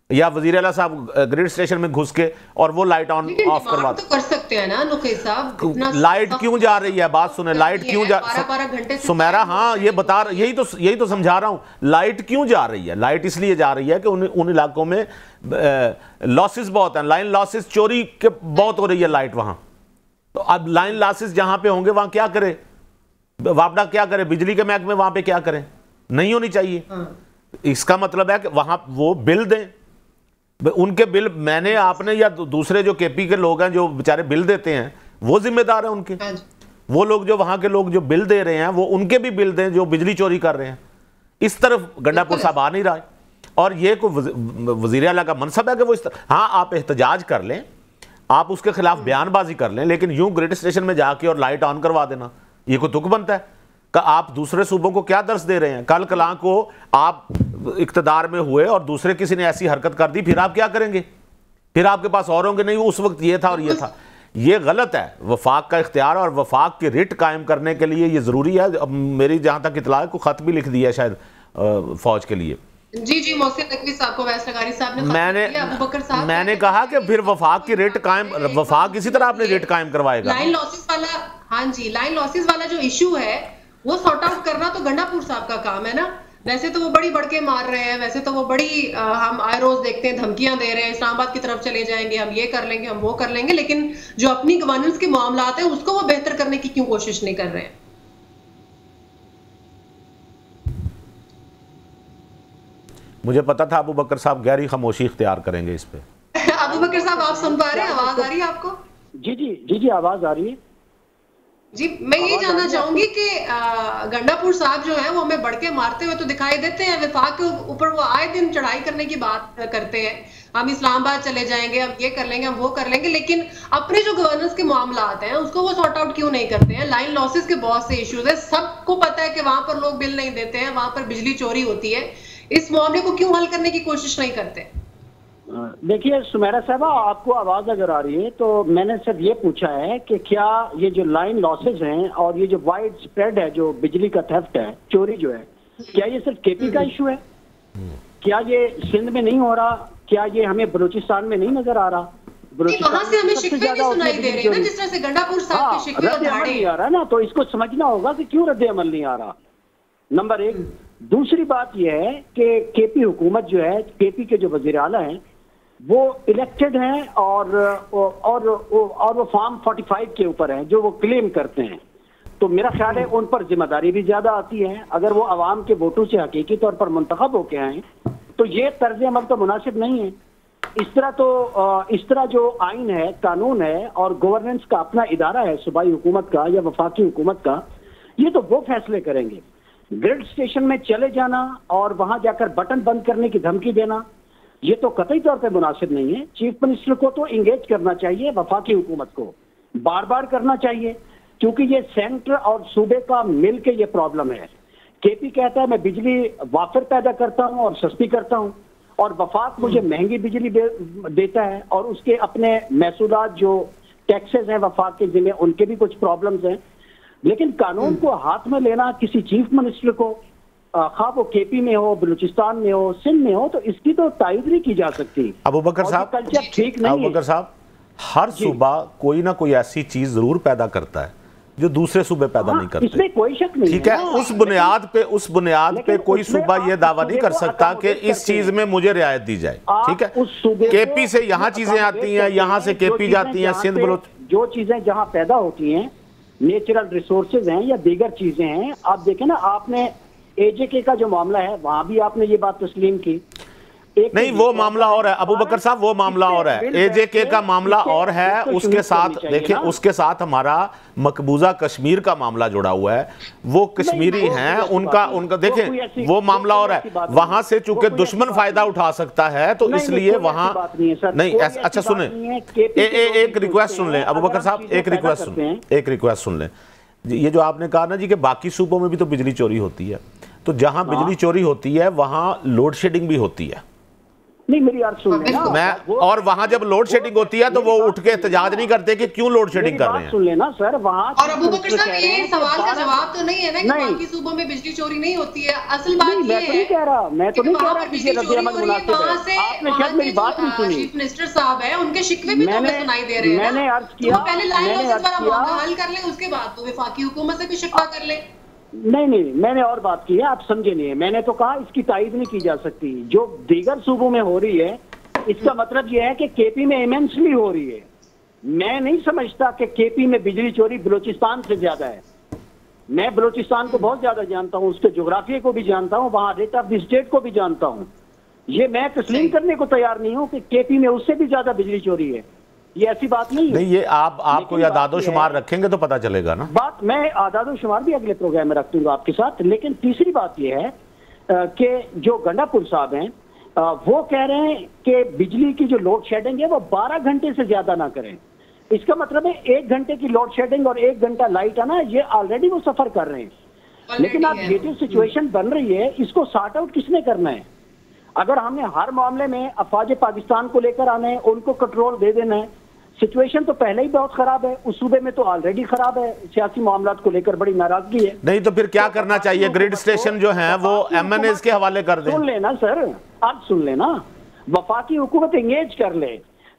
या वजीर आला साहब ग्रिड स्टेशन में घुस के और वो लाइट ऑन ऑफ करवा तो कर सकते हैं ना नुकैस साहब। लाइट क्यों जा रही है? बात सुने, लाइट क्यों जा 12 घंटे सुमेरा, हाँ ये बता, यही तो समझा रहा हूं, लाइट क्यों जा रही है? लाइट इसलिए जा रही है कि उन इलाकों में लॉसेस बहुत हैं, लाइन लॉसेस, चोरी के बहुत हो रही है लाइट वहां। तो अब लाइन लॉसेस जहां पे होंगे वहां क्या करे वापडा, क्या करे बिजली के महकमे, वहां पे क्या करें? नहीं होनी चाहिए। इसका मतलब है कि वहां वो बिल दें, उनके बिल मैंने आपने या दूसरे जो केपी के लोग हैं जो बेचारे बिल देते हैं वो जिम्मेदार हैं उनके। वो लोग जो वहां के लोग जो बिल दे रहे हैं वो उनके भी बिल दें जो बिजली चोरी कर रहे हैं। इस तरफ गंडापुर साहब आ नहीं रहा है। और ये कोई वजीर आला का मनसब है कि वो इस तरह, हाँ आप एहतजाज कर लें, आप उसके खिलाफ बयानबाजी कर लें, लेकिन यूं ग्रिड स्टेशन में जाके और लाइट ऑन करवा देना ये कोई तुक बनता है? कि आप दूसरे सूबों को क्या दर्श दे रहे हैं? कल कला को आप इक्तदार में हुए और दूसरे किसी ने ऐसी हरकत कर दी, फिर आप क्या करेंगे? फिर आपके पास और होंगे नहीं उस वक्त ये था और ये था। ये गलत है। वफाक का इख्तियार और वफाक की रिट कायम करने के लिए ये जरूरी है। अब मेरी जहां तक इतला है को खत भी लिख दिया शायद फौज के लिए। जी मोहसिन नकवी साहब को वैस लगारी साहब ने अबू बकर साहब मैंने कहा कि फिर वफाक की रेट कायम, वफाक इसी तरह आपने रेट कायम करवाएगा। लाइन लॉसेस वाला, हाँ जी, लाइन लॉसेस वाला जो इशू है वो सॉर्ट आउट करना तो गंडापुर साहब का काम है ना। वैसे तो वो बड़ी बढ़के मार रहे हैं, वैसे तो वो बड़ी हम आए रोज देखते हैं धमकियां दे रहे हैं, इस्लामाबाद की तरफ चले जाएंगे, हम ये कर लेंगे, हम वो कर लेंगे, लेकिन जो अपनी गवर्नेंस के मामलात हैं उसको वो बेहतर करने की क्यों कोशिश नहीं कर रहे हैं? मुझे पता था अबू बकर साहब गहरी खामोशी इख्तियार करेंगे इस पे। अबू बकर साहब आप सुन पा रहे हैं? आवाज आ रही है आपको? जी आवाज आ रही है जी। मैं ये जानना चाहूंगी कि गंडापुर साहब जो है वो हमें बढ़ के मारते हुए तो दिखाई देते हैं, वफाक के ऊपर वो आए दिन चढ़ाई करने की बात करते हैं, हम इस्लामाबाद चले जाएंगे, हम ये कर लेंगे, हम वो कर लेंगे, लेकिन अपने जो गवर्नेंस के मामलात हैं उसको वो सॉर्ट आउट क्यों नहीं करते हैं? लाइन लॉसेस के बहुत से इश्यूज है, सबको पता है कि वहां पर लोग बिल नहीं देते हैं, वहां पर बिजली चोरी होती है, इस मामले को क्यों हल करने की कोशिश नहीं करते? देखिए सुमेरा साहबा, आपको आवाज अगर आ रही है तो मैंने सिर्फ ये पूछा है कि क्या ये जो लाइन लॉसेज हैं और ये जो वाइड स्प्रेड है जो बिजली का थेफ्ट है, चोरी जो है, क्या ये सिर्फ केपी का इशू है? क्या ये सिंध में नहीं हो रहा? क्या ये हमें बलूचिस्तान में नहीं नजर आ रहा? वहां से हमें शिकवे भी सुनाई दे रहे हैं ना, जिस तरह से गंडापुर साहब के शिकवे रद्द अमल नहीं आ रहा ना, तो इसको समझना होगा कि क्यों रद्द अमल नहीं आ रहा, नंबर एक। दूसरी बात यह है कि केपी हुकूमत जो है, केपी के जो वजीर आला हैं वो इलेक्टेड हैं और वो फॉर्म 45 के ऊपर हैं जो वो क्लेम करते हैं, तो मेरा ख्याल है उन पर जिम्मेदारी भी ज्यादा आती है। अगर वो आवाम के वोटों से हकीकी तौर पर मुंतखब होके आए तो ये तर्ज अमल तो मुनासिब नहीं है। इस तरह जो आइन है, कानून है और गवर्नेंस का अपना इदारा है सूबाई हुकूमत का या वफाकी हुकूमत का, ये तो वो फैसले करेंगे। ग्रिड स्टेशन में चले जाना और वहां जाकर बटन बंद करने की धमकी देना, ये तो कतई तौर पे मुनासिब नहीं है। चीफ मिनिस्टर को तो इंगेज करना चाहिए, वफाकी हुकूमत को बार बार करना चाहिए, क्योंकि ये सेंटर और सूबे का मिल के ये प्रॉब्लम है। केपी कहता है मैं बिजली वाफिर पैदा करता हूं और सस्ती करता हूं, और वफाक मुझे महंगी बिजली देता है, और उसके अपने महसूलात जो टैक्सेस हैं वफाक के जिले, उनके भी कुछ प्रॉब्लम्स हैं। लेकिन कानून को हाथ में लेना किसी चीफ मिनिस्टर को, खा वो केपी में हो, बलूचिस्तान में हो, सिंध में हो, तो इसकी तो तायद नहीं की जा सकती। अबू बकर साहब, कल्चर ठीक नहीं है। अबू बकर साहब, हर सूबा कोई ना कोई ऐसी चीज जरूर पैदा करता है जो दूसरे सूबे पैदा नहीं करते। इसमें कोई शक नहीं, ठीक है। उस बुनियाद पे कोई सूबा ये दावा नहीं कर सकता कि इस चीज में मुझे रियायत दी जाए। ठीक है, केपी से यहाँ चीजें आती हैं, यहाँ से केपी जाती हैं, सिंध बलोच, जो चीजें जहाँ पैदा होती हैं, नेचुरल रिसोर्सेज हैं या दीगर चीजें हैं। आप देखें ना, आपने एजेके का जो मामला है वहां भी आपने ये बात तस्लीम की। नहीं, वो मामला और है अबू बकर साहब, वो मामला और है, एजेके का मामला और है। उसके साथ देखिए, उसके साथ हमारा मकबूजा कश्मीर का मामला जुड़ा हुआ है। वो कश्मीरी हैं, उनका देखें वो मामला और है। वहां से चूंकि दुश्मन फायदा उठा सकता है, तो इसलिए वहां नहीं। अच्छा सुने, एक रिक्वेस्ट सुन लें अबू बकर साहब, एक रिक्वेस्ट सुन लें। ये जो आपने कहा ना जी कि बाकी सूबों में भी तो बिजली चोरी होती है, तो जहां बिजली चोरी होती है वहां लोड शेडिंग भी होती है। नहीं, मेरी अर्ज सुन लेना। मैं और वहां जब लोड शेडिंग होती है तो वो उठ के एहतजाज नहीं करते कि क्यों लोड शेडिंग कर रहे हैं। सुन लेना सर, वहां और अबू बकर साहब, ये सवाल का जवाब तो नहीं है ना कि बाकी सूबों में बिजली चोरी नहीं होती है। असल बात ये है, मैं तो नहीं कह रहा कि ये रद्द अमल मुनासिब है। आपने शायद मेरी बात नहीं सुनी। चीफ मिनिस्टर साहब है, उनके शिकवे भी हमें सुनाई दे रहे हैं। मैंने अर्ज किया, पहले लाइन लॉसेस वाला मामला हल कर ले, उसके बाद तो वफाकी हुकूमत से भी शिकवा कर ले। नहीं, मैंने और बात की है, आप समझे नहीं है। मैंने तो कहा इसकी तायद नहीं की जा सकती जो दीगर सूबों में हो रही है। इसका मतलब यह है कि केपी में इमेंसली हो रही है। मैं नहीं समझता कि केपी में बिजली चोरी बलूचिस्तान से ज्यादा है। मैं बलूचिस्तान को बहुत ज्यादा जानता हूं, उसके जोग्राफिया को भी जानता हूं, वहां रेट ऑफ द स्टेट को भी जानता हूं। ये मैं तस्लीम करने को तैयार नहीं हूं कि केपी में उससे भी ज्यादा बिजली चोरी है। ये ऐसी बात नहीं है। नहीं, ये आपको आदादो-शुमार रखेंगे तो पता चलेगा ना। बात मैं आदादो-शुमार भी अगले प्रोग्राम में रख दूंगा आपके साथ। लेकिन तीसरी बात यह है कि जो गंडापुर साहब हैं वो कह रहे हैं कि बिजली की जो लोड शेडिंग है वो 12 घंटे से ज्यादा ना करें। इसका मतलब है 1 घंटे की लोड शेडिंग और 1 घंटा लाइट है ना, ये ऑलरेडी वो सफर कर रहे हैं। लेकिन अब ये जो सिचुएशन बन रही है, इसको सॉर्ट आउट किसने करना है? अगर हमने हर मामले में अफवाज पाकिस्तान को लेकर आना है, उनको कंट्रोल दे देना है, सिचुएशन तो पहले ही बहुत खराब है। उस सूबे में तो ऑलरेडी खराब है, सियासी मामलात को लेकर बड़ी नाराजगी है। नहीं तो फिर क्या करना चाहिए? ग्रिड स्टेशन जो है वो एमएनएस के हवाले कर दें। सुन लेना सर, आप सुन लेना, वफाकी हुकूमत एंगेज कर ले।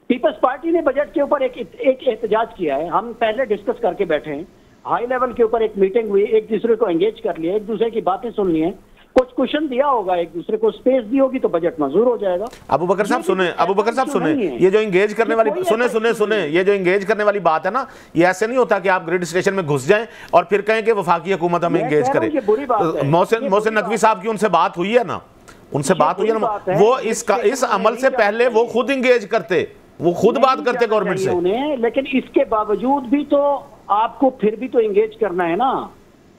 पीपल्स पार्टी ने बजट के ऊपर एक एहतजाज किया है, हम पहले डिस्कस करके बैठे हैं, हाई लेवल के ऊपर एक मीटिंग हुई, एक दूसरे को एंगेज कर लिया, एक दूसरे की बातें सुन ली है, कुछ क्वेश्चन दिया होगा, एक दूसरे को स्पेस दी होगी, तो बजट मंजूर हो जाएगा। अबू बकर साहब सुने, ये जो एंगेज करने वाली सुने, ये जो एंगेज करने वाली बात है ना, ये ऐसे नहीं होता कि आप ग्रिड स्टेशन में घुस जाएं और फिर कहें कि वफाकी हुकूमत हमें एंगेज करे। मोहसिन नकवी साहब की उनसे बात हुई है ना, वो इस अमल से पहले वो खुद एंगेज करते, वो खुद बात करते गवर्नमेंट से। लेकिन इसके बावजूद भी तो आपको फिर भी तो एंगेज करना है ना।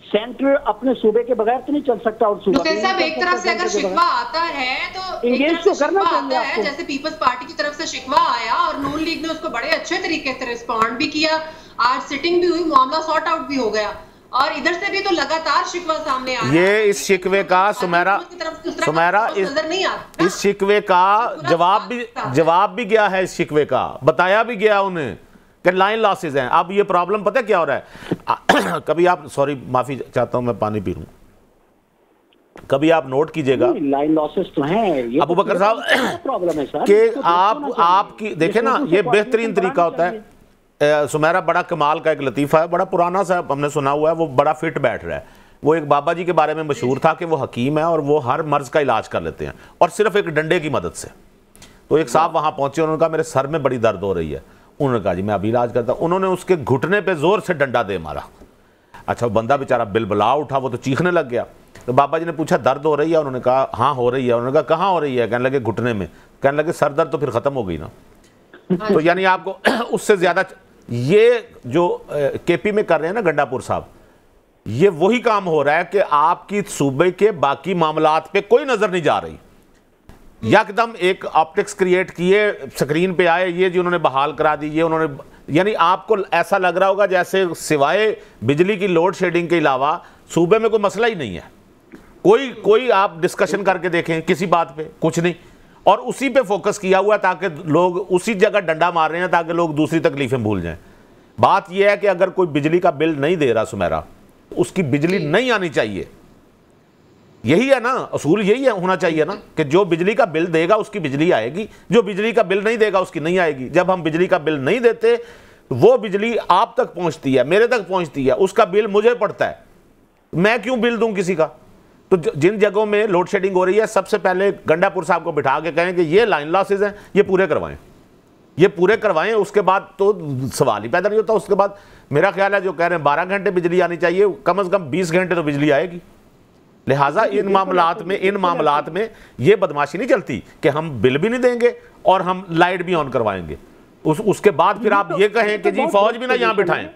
सेंटर अपने सूबे के बगैर तो नहीं चल सकता। और साहब, एक तरफ से अगर शिकवा आता है तो एंगेज तो करना चाहिए आपको। जैसे पीपल्स पार्टी की तरफ से शिकवा आया और नून लीग ने उसको बड़े अच्छे तरीके से रिस्पॉन्ड भी किया, आज सिटिंग भी हुई, मामला सॉर्ट आउट भी हो गया, और इधर से भी तो लगातार शिकवा सामने आ रहा है। ये इस शिकवे का सुमेरा इस शिकवे का जवाब भी गया है, इस शिकवे का बताया भी गया उन्हें कि लाइन लॉसेज हैं। अब ये प्रॉब्लम पता क्या हो रहा है? कभी आप, सॉरी माफी चाहता हूं, मैं पानी पी लूं, कभी आप नोट कीजिएगा, लाइन लॉसेस तो हैं अबू बकर साहब, प्रॉब्लम है सर कि आपकी देखे ना, ये बेहतरीन तरीका होता है। सुमेरा बड़ा कमाल का एक लतीफ़ा है, बड़ा पुराना सा हमने सुना हुआ है, वो बड़ा फिट बैठ रहा है। वो एक बाबा जी के बारे में मशहूर था कि वो हकीम है और वो हर मर्ज का इलाज कर लेते हैं और सिर्फ एक डंडे की मदद से। तो एक साहब वहां पहुंचे, उन्होंने कहा मेरे सर में बड़ी दर्द हो रही है। उन्होंने कहा जी मैं अभी इलाज करता हूं। उन्होंने उसके घुटने पे जोर से डंडा दे मारा। अच्छा, बंदा बेचारा बिलबला उठा, वो तो चीखने लग गया। तो बाबा जी ने पूछा दर्द हो रही है, उन्होंने कहा हाँ हो रही है। उन्होंने कहा कहाँ हो रही है? कहने लगे घुटने में। कहने लगे सर दर्द तो फिर ख़त्म हो गई ना। तो यानी आपको उससे ज़्यादा ये जो केपी में कर रहे हैं ना गंडापुर साहब, ये वही काम हो रहा है कि आपकी सूबे के बाकी मामलात पे कोई नज़र नहीं जा रही। यकदम एक ऑप्टिक्स क्रिएट किए, स्क्रीन पे आए, ये जी उन्होंने बहाल करा दी, ये उन्होंने, यानी आपको ऐसा लग रहा होगा जैसे सिवाय बिजली की लोड शेडिंग के अलावा सूबे में कोई मसला ही नहीं है। कोई आप डिस्कशन करके देखें किसी बात पे, कुछ नहीं। और उसी पे फोकस किया हुआ ताकि लोग उसी जगह डंडा मार रहे हैं ताकि लोग दूसरी तकलीफें भूल जाएं। बात यह है कि अगर कोई बिजली का बिल नहीं दे रहा सुमेरा, उसकी बिजली नहीं आनी चाहिए। यही है ना असूल, यही है होना चाहिए ना कि जो बिजली का बिल देगा उसकी बिजली आएगी, जो बिजली का बिल नहीं देगा उसकी नहीं आएगी। जब हम बिजली का बिल नहीं देते, वो बिजली आप तक पहुंचती है, मेरे तक पहुंचती है, उसका बिल मुझे पड़ता है, मैं क्यों बिल दूं किसी का? तो जिन जगहों में लोड शेडिंग हो रही है, सबसे पहले गंडापुर साहब को बिठा के कहें कि ये लाइन लॉसेज हैं, ये पूरे करवाएं, ये पूरे करवाएं। उसके बाद तो सवाल ही पैदा नहीं होता। उसके बाद मेरा ख्याल है जो कह रहे हैं 12 घंटे बिजली आनी चाहिए, कम से कम 20 घंटे तो बिजली आएगी। लिहाजा इन मामलात में ये बदमाशी नहीं चलती कि हम बिल भी नहीं देंगे और हम लाइट भी ऑन करवाएंगे। उसके बाद फिर आप ये कहें कि जी फौज भी ना यहाँ बिठाएं,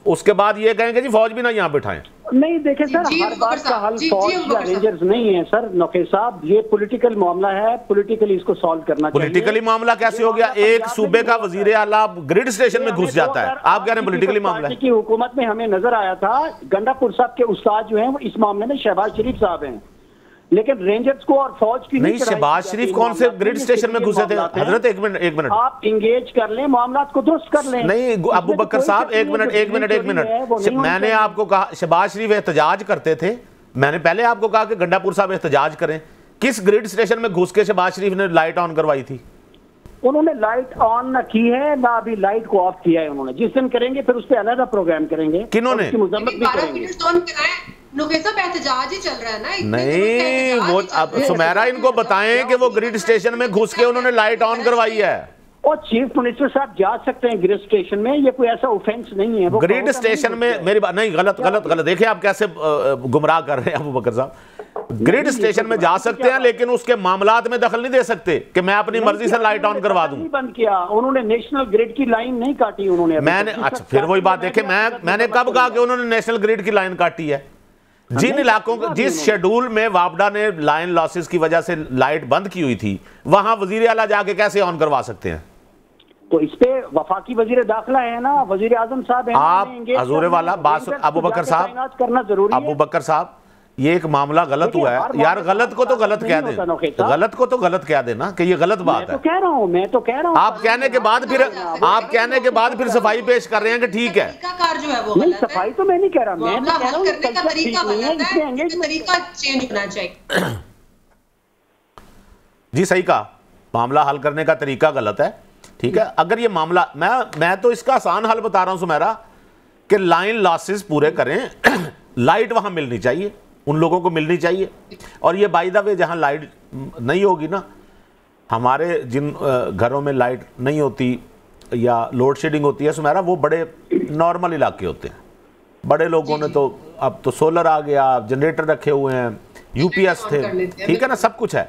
उसके बाद ये कहेंगे जी फौज भी ना यहाँ बिठाएं। नहीं देखे सर, हर बात का हल फौज या रेंजर्स नहीं है सर नौके साहब, ये पॉलिटिकल मामला है, पॉलिटिकली इसको सॉल्व करना चाहिए। पॉलिटिकली मामला कैसे हो गया? एक सूबे का वजीर आला ग्रिड स्टेशन में घुस जाता है, आप कह रहे हैं पॉलिटिकली मामला है। की हुकूमत में हमें नजर आया था गंडापुर साहब के उस्ताद जो हैं वो इस मामले में शहबाज शरीफ साहब हैं, लेकिन रेंजर्स को और फौज की नहीं। शहबाज शरीफ कौन से ग्रिड स्टेशन में घुसे थे? हजरत एक मिनट आप इंगेज कर लें, मामला को दुरुस्त कर लें। नहीं अबू बकर साहब, एक मिनट, मैंने आपको कहा शहबाज शरीफ एहतजाज करते थे, मैंने पहले आपको कहा कि गंडापुर साहब एहतजाज करें। किस ग्रिड स्टेशन में घुस के शहबाज शरीफ ने लाइट ऑन करवाई थी? उन्होंने लाइट ऑन न की है ना अभी लाइट को ऑफ किया है उन्होंने। जिस दिन करेंगे फिर उस पर अलग प्रोग्राम करेंगे। किन्होंने? मुजम्मत भी करेंगे। एहतजाज ही चल रहा है ना। नहीं वो अब सुमेरा इनको बताएं कि वो ग्रिड स्टेशन में घुस के उन्होंने लाइट ऑन करवाई है। और चीफ मिनिस्टर साहब जा सकते हैं ग्रिड स्टेशन में, ये कोई ऐसा ऑफेंस नहीं है। ग्रिड स्टेशन में मेरी बात नहीं, गलत देखिए आप कैसे गुमराह कर रहे हैं अबू बकर साहब। ग्रिड स्टेशन में जा सकते हैं लेकिन उसके मामलात में दखल नहीं दे सकते कि मैं अपनी मर्जी से लाइट ऑन करवा दूं। बंद किया उन्होंने, नेशनल ग्रिड की लाइन नहीं काटी उन्होंने। मैंने अच्छा फिर वही बात देखे, मैंने कब कहा कि उन्होंने नेशनल ग्रिड की लाइन काटी है? जिन इलाकों को, जिस शेड्यूल में वापडा ने लाइन लॉसेस की वजह से लाइट बंद की हुई थी, वहां वजीर आला जाके कैसे ऑन करवा सकते हैं? तो इस पे वफाकी वजीर दाखिला है ना, वजीर आजम साहब हैं। आप हजूरे वाला बात अबू बकर साहब करना जरूरी है। अबू बकर साहब ये एक मामला गलत हुआ है यार, गलत को तो गलत कह दें, गलत को तो गलत कह देना कि ये गलत बात है। मैं तो कह रहा हूँ आप कहने के बाद फिर सफाई पेश कर रहे हैं कि ठीक है। जो है वो सफाई तो मैं नहीं कह रहा, मैं तो कह रहा हूँ तरीका चेंज होना चाहिए। जी सही कहा, मामला हल करने का तरीका गलत है। ठीक है, अगर ये मामला मैं तो इसका आसान हल बता रहा हूं सुमेरा कि लाइन लॉसेस पूरे करें, लाइट वहां मिलनी चाहिए, उन लोगों को मिलनी चाहिए। और ये बाय द वे जहां लाइट नहीं होगी ना, हमारे जिन घरों में लाइट नहीं होती या लोड शेडिंग होती है सुमेरा, वो बड़े नॉर्मल इलाके होते हैं। बड़े लोगों ने तो अब तो सोलर आ गया, जनरेटर रखे हुए हैं, यूपीएस थे, ठीक है ना, सब कुछ है।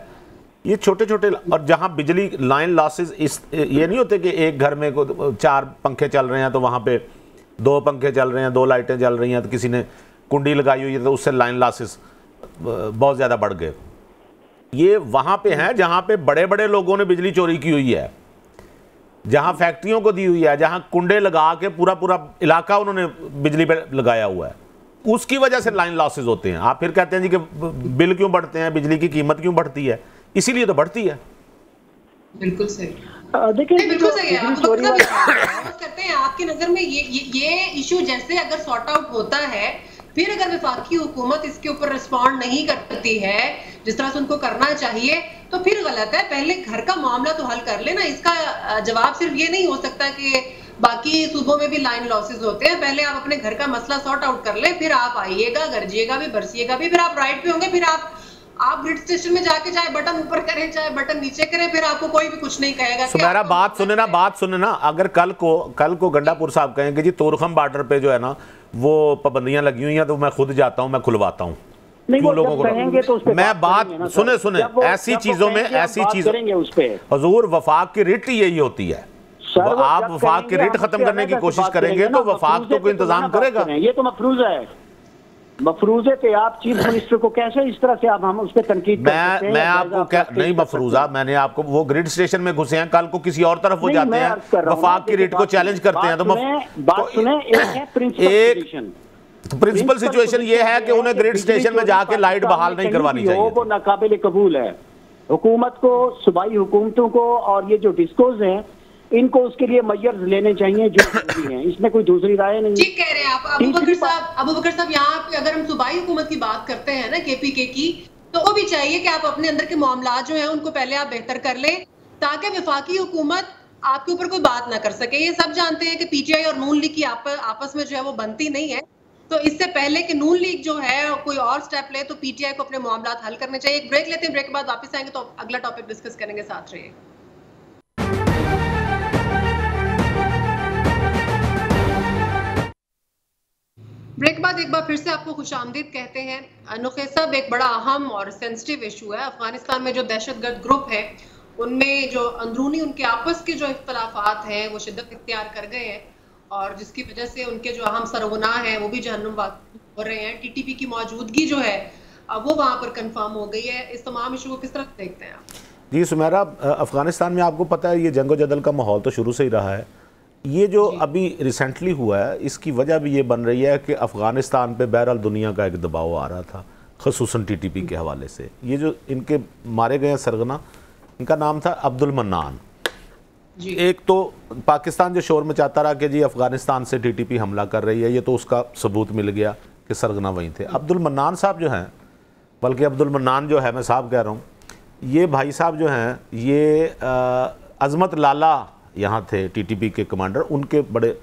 ये छोटे छोटे, और जहाँ बिजली लाइन लॉसेस ये नहीं होते कि एक घर में 4 पंखे चल रहे हैं तो वहाँ पे 2 पंखे चल रहे हैं, 2 लाइटें चल रही हैं, तो किसी ने कुंडी लगाई हुई है तो उससे लाइन लॉसेस बहुत ज़्यादा बढ़ गए। ये वहाँ पे हैं जहाँ पे बड़े बड़े लोगों ने बिजली चोरी की हुई है, जहाँ फैक्ट्रियों को दी हुई है, जहाँ कुंडे लगा के पूरा इलाका उन्होंने बिजली पे लगाया हुआ है, उसकी वजह से लाइन लॉसेस होते हैं। आप फिर कहते हैं जी कि बिल क्यों बढ़ते हैं, बिजली की कीमत क्यों बढ़ती है? इसीलिए तो बढ़ती है। बिल्कुल सही, देखिए बिल्कुल सही है। करते हैं आपकी नजर में ये इशू जैसे अगर सॉर्ट आउट होता है, फिर अगर वफाकी हुकूमत इसके ऊपर रिस्पॉन्ड नहीं करती है जिस तरह से उनको करना चाहिए, तो फिर गलत है। पहले घर का मामला तो हल कर लेना। इसका जवाब सिर्फ ये नहीं हो सकता कि बाकी सूबों में भी लाइन लॉसेस होते हैं। पहले आप अपने घर का मसला सॉर्ट आउट कर ले, फिर आप आइएगा, गरजिएगा भी, बरसिएगा भी, फिर आप राइट पे होंगे, फिर आप ग्रिड स्टेशन में जाके चाहे बटन ऊपर करें चाहे बटन नीचे करें, फिर आपको कोई भी कुछ नहीं कहेगा। सुमेरा बात सुने ना, अगर कल को गंडापुर साहब कहेंगे जी तोरखम बॉर्डर पे जो है ना वो पाबंदियां लगी हुई हैं तो मैं खुद जाता हूं, मैं खुलवाता हूं, क्यों लोगों को कहेंगे तो उस पे मैं बात सुने ऐसी चीजों में ऐसी चीज करेंगे उस पे। हुजूर वफाक की रिट यही होती है, आप वफाक की रिट खत्म करने की कोशिश करेंगे तो वफाक तो कोई इंतजाम करेगा। ये तो मफरूज है, मफरूजे थे। आप चीफ मिनिस्टर को कैसे इस तरह से आप हम उस पर तनकीद कर सकते हैं? मैं आपको क्या नहीं मफरूजा, मैंने आपको वो ग्रिड स्टेशन में घुसे हैं, कल को किसी और तरफ हो जाते हैं, वफाक की रिट को चैलेंज करते हैं। तो बात सुने, एक प्रिंसिपल सिचुएशन ये है कि उन्हें ग्रिड स्टेशन में जाके लाइट बहाल नहीं करवानी चाहिए, वो नाकाबिल कबूल है। हुकूमत को, सूबाई हुकूमतों को और ये जो डिस्कोज हैं इनको उसके लिए मेजर्स लेने चाहिए जो जरूरी हैं, इसमें कोई दूसरी राय नहीं। ठीक कह रहे हैं आप अबू बकर साहब। यहाँ पे अगर हम सूबाई हुकूमत की बात करते हैं ना, केपीके की, तो वो भी चाहिए कि आप अपने अंदर के मामला जो हैं उनको पहले आप बेहतर कर लें, ताकि वफाकी हुकूमत आपके ऊपर कोई बात ना कर सके। ये सब जानते हैं कि पीटीआई और नून लीग की आपस में जो है वो बनती नहीं है, तो इससे पहले कि नून लीग जो है कोई और स्टेप ले तो पीटीआई को अपने मामला हल करने चाहिए। एक ब्रेक लेते हैं, ब्रेक के बाद वापस आएंगे तो अगला टॉपिक डिस्कस करेंगे, साथ रहिए। ब्रेक के बाद एक बार फिर से आपको खुशामदीद कहते हैं। नुखैर साहब, एक बड़ा अहम और सेंसिटिव इशू है। अफगानिस्तान में जो दहशतगर्द ग्रुप है उनमें जो अंदरूनी उनके आपस के जो इख्तलाफात हैं वो शिद्दत इख्तियार कर गए हैं, और जिसकी वजह से उनके जो अहम सरगुनाह हैं वो भी जहन्नुम हो रहे हैं। टीटीपी की मौजूदगी जो है वो वहाँ पर कंफर्म हो गई है। इस तमाम इशू को किस तरह देखते हैं आप? जी सुमेरा, अफगानिस्तान में आपको पता है ये जंगो जदल का माहौल तो शुरू से ही रहा है। ये जो अभी रिसेंटली हुआ है इसकी वजह भी ये बन रही है कि अफ़गानिस्तान पे बहरहाल दुनिया का एक दबाव आ रहा था, ख़ुसूसन टीटीपी के हवाले से। ये जो इनके मारे गए सरगना, इनका नाम था अब्दुल मन्नान। एक तो पाकिस्तान जो शोर मचाता रहा कि जी अफ़गानिस्तान से टीटीपी हमला कर रही है, ये तो उसका सबूत मिल गया कि सरगना वहीं थे। अब्दुल मन्नान साहब जो हैं, बल्कि अब्दुल मन्नान जो है, मैं साहब कह रहा हूँ, ये भाई साहब जो हैं ये अज़मत लाला यहाँ थे टीटीपी के कमांडर, उनके बड़े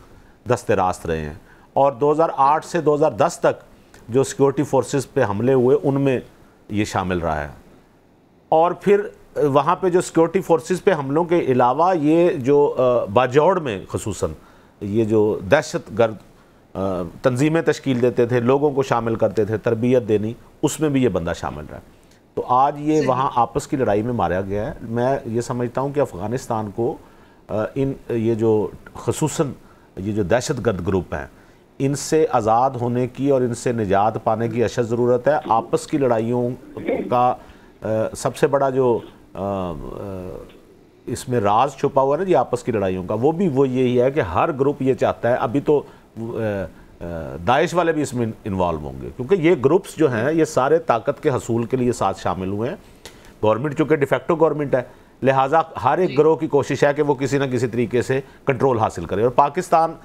दस्ते रास्त रहे हैं। और 2008 से 2010 तक जो सिक्योरिटी फोर्सेस पे हमले हुए उनमें ये शामिल रहा है। और फिर वहाँ पे जो सिक्योरिटी फोर्सेस पे हमलों के अलावा ये जो बाजौड़ में ख़ुसूसन ये जो दहशतगर्द तंजीमें तश्कील देते थे, लोगों को शामिल करते थे, तरबियत देनी, उसमें भी ये बंदा शामिल रहा। तो आज ये वहाँ आपस की लड़ाई में मारा गया है। मैं ये समझता हूँ कि अफ़गानिस्तान को ये जो ख़ुसूसन ये जो दहशतगर्द ग्रुप हैं इनसे आज़ाद होने की और इनसे निजात पाने की अशद ज़रूरत है। आपस की लड़ाइयों का सबसे बड़ा जो इसमें राज छुपा हुआ है ना जी आपस की लड़ाइयों का, वो यही है कि हर ग्रुप ये चाहता है, अभी तो दाइश वाले भी इसमें इन्वॉल्व होंगे, क्योंकि ये ग्रुप्स जो हैं ये सारे ताकत के हसूल के लिए साथ शामिल हुए हैं। गवर्नमेंट चूँकि डिफेक्टो गवर्नमेंट है, लिहाजा हर एक गिरोह की कोशिश है कि वो किसी न किसी तरीके से कंट्रोल हासिल करे। और पाकिस्तान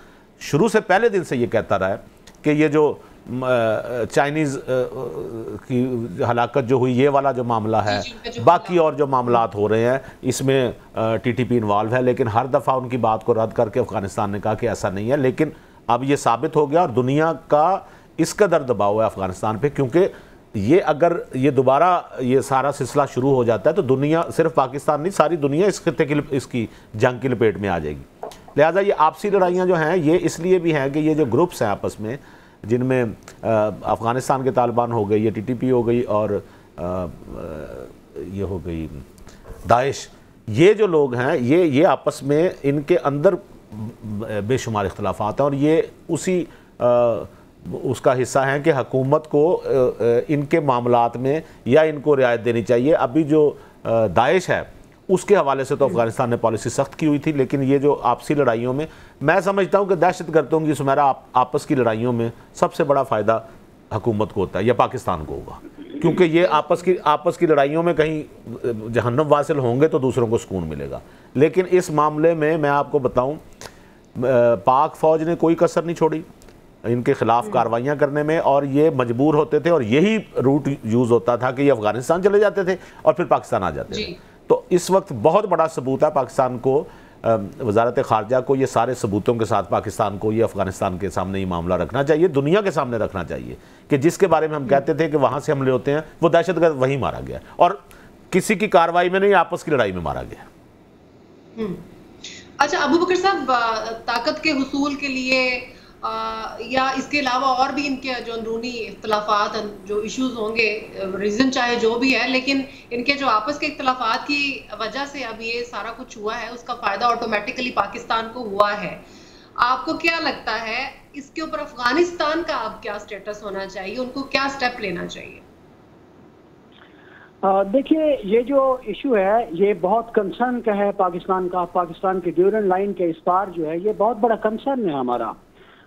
शुरू से पहले दिन से ये कहता रहा है कि ये जो चाइनीज़ की हलाकत जो हुई, ये वाला जो मामला है, बाकी और जो मामलात हो रहे हैं इसमें टीटीपी इन्वॉल्व है। लेकिन हर दफ़ा उनकी बात को रद्द करके अफ़गानिस्तान ने कहा कि ऐसा नहीं है। लेकिन अब ये साबित हो गया और दुनिया का इस कदर दबाव है अफ़गानिस्तान पे, क्योंकि ये अगर ये दोबारा ये सारा सिलसिला शुरू हो जाता है तो दुनिया, सिर्फ पाकिस्तान नहीं सारी दुनिया इस खित्ते की इसकी जंग की लपेट में आ जाएगी। लिहाजा ये आपसी लड़ाइयाँ जो हैं ये इसलिए भी हैं कि ये जो ग्रुप्स हैं आपस में, जिनमें अफ़गानिस्तान के तालिबान हो गई, ये टीटीपी हो गई और ये हो गई दाइश, ये जो लोग हैं ये आपस में इनके अंदर बेशुमार इख्तलाफात हैं और ये उसी उसका हिस्सा है कि हुकूमत को इनके मामलात में या इनको रियायत देनी चाहिए। अभी जो दाइश है उसके हवाले से तो अफ़गानिस्तान ने पॉलिसी सख्त की हुई थी, लेकिन ये जो आपसी लड़ाइयों में मैं समझता हूँ कि दहशतगर्दों की सुमेरा आपस की लड़ाइयों में सबसे बड़ा फ़ायदा हुकूमत को होता है या पाकिस्तान को होगा, क्योंकि ये आपस की लड़ाइयों में कहीं जहन्नम वासिल होंगे तो दूसरों को सुकून मिलेगा। लेकिन इस मामले में मैं आपको बताऊँ, पाक फ़ौज ने कोई कसर नहीं छोड़ी इनके ख़िलाफ़ कार्रवाइयाँ करने में, और ये मजबूर होते थे और यही रूट यूज़ होता था कि ये अफ़गानिस्तान चले जाते थे और फिर पाकिस्तान आ जाते थे। तो इस वक्त बहुत बड़ा सबूत है पाकिस्तान को, वजारत ख़ारजा को ये सारे सबूतों के साथ पाकिस्तान को ये अफ़गानिस्तान के सामने ये मामला रखना चाहिए, दुनिया के सामने रखना चाहिए कि जिसके बारे में हम कहते थे कि वहाँ से हमले होते हैं, वो दहशतगर्द वहीं मारा गया और किसी की कार्रवाई में नहीं, आपस की लड़ाई में मारा गया। अच्छा अबू बकर साहब, ताकत के हुसूल के लिए या इसके अलावा और भी इनके जो अंदरूनी इख्तलाफात, जो इश्यूज होंगे, रीज़न चाहे जो भी है, लेकिन इनके जो आपस के इख्तलाफात की वजह से अब ये सारा कुछ हुआ है, उसका फ़ायदा ऑटोमेटिकली पाकिस्तान को हुआ है। आपको क्या लगता है इसके ऊपर अफगानिस्तान का अब क्या स्टेटस होना चाहिए, उनको क्या स्टेप लेना चाहिए? देखिए, ये जो इशू है ये बहुत कंसर्न का है पाकिस्तान का। पाकिस्तान के ड्यूरेंट लाइन के इस पार जो है ये बहुत बड़ा कंसर्न है हमारा,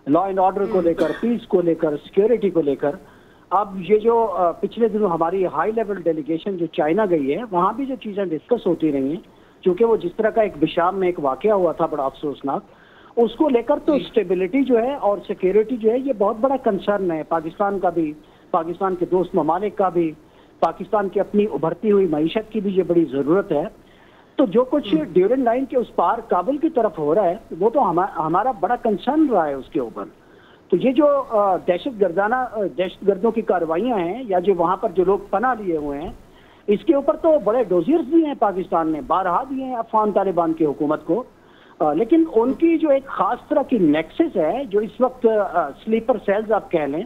लॉ एंड ऑर्डर को लेकर, पीस को लेकर, सिक्योरिटी को लेकर। अब ये जो पिछले दिनों हमारी हाई लेवल डेलीगेशन जो चाइना गई है, वहाँ भी जो चीज़ें डिस्कस होती रही हैं, क्योंकि वो जिस तरह का एक बिशाम में एक वाकया हुआ था बड़ा अफसोसनाक, उसको लेकर तो स्टेबिलिटी जो है और सिक्योरिटी जो है ये बहुत बड़ा कंसर्न है पाकिस्तान का भी, पाकिस्तान के दोस्त ममालिक का भी, पाकिस्तान की अपनी उभरती हुई मईशत की भी ये बड़ी ज़रूरत है। तो जो कुछ ड्यूरेंट लाइन के उस पार काबुल की तरफ हो रहा है वो तो हमारा बड़ा कंसर्न रहा है उसके ऊपर। तो ये जो दहशतगर्दों की कार्रवाइयाँ हैं या जो वहाँ पर जो लोग पनाह लिए हुए हैं, इसके ऊपर तो बड़े डोजियर्स दिए हैं पाकिस्तान ने, बारहा दिए हैं अफगान तालिबान की हुकूमत को। लेकिन उनकी जो एक खास तरह की नेक्सस है जो इस वक्त स्लीपर सेल्स आप कह लें,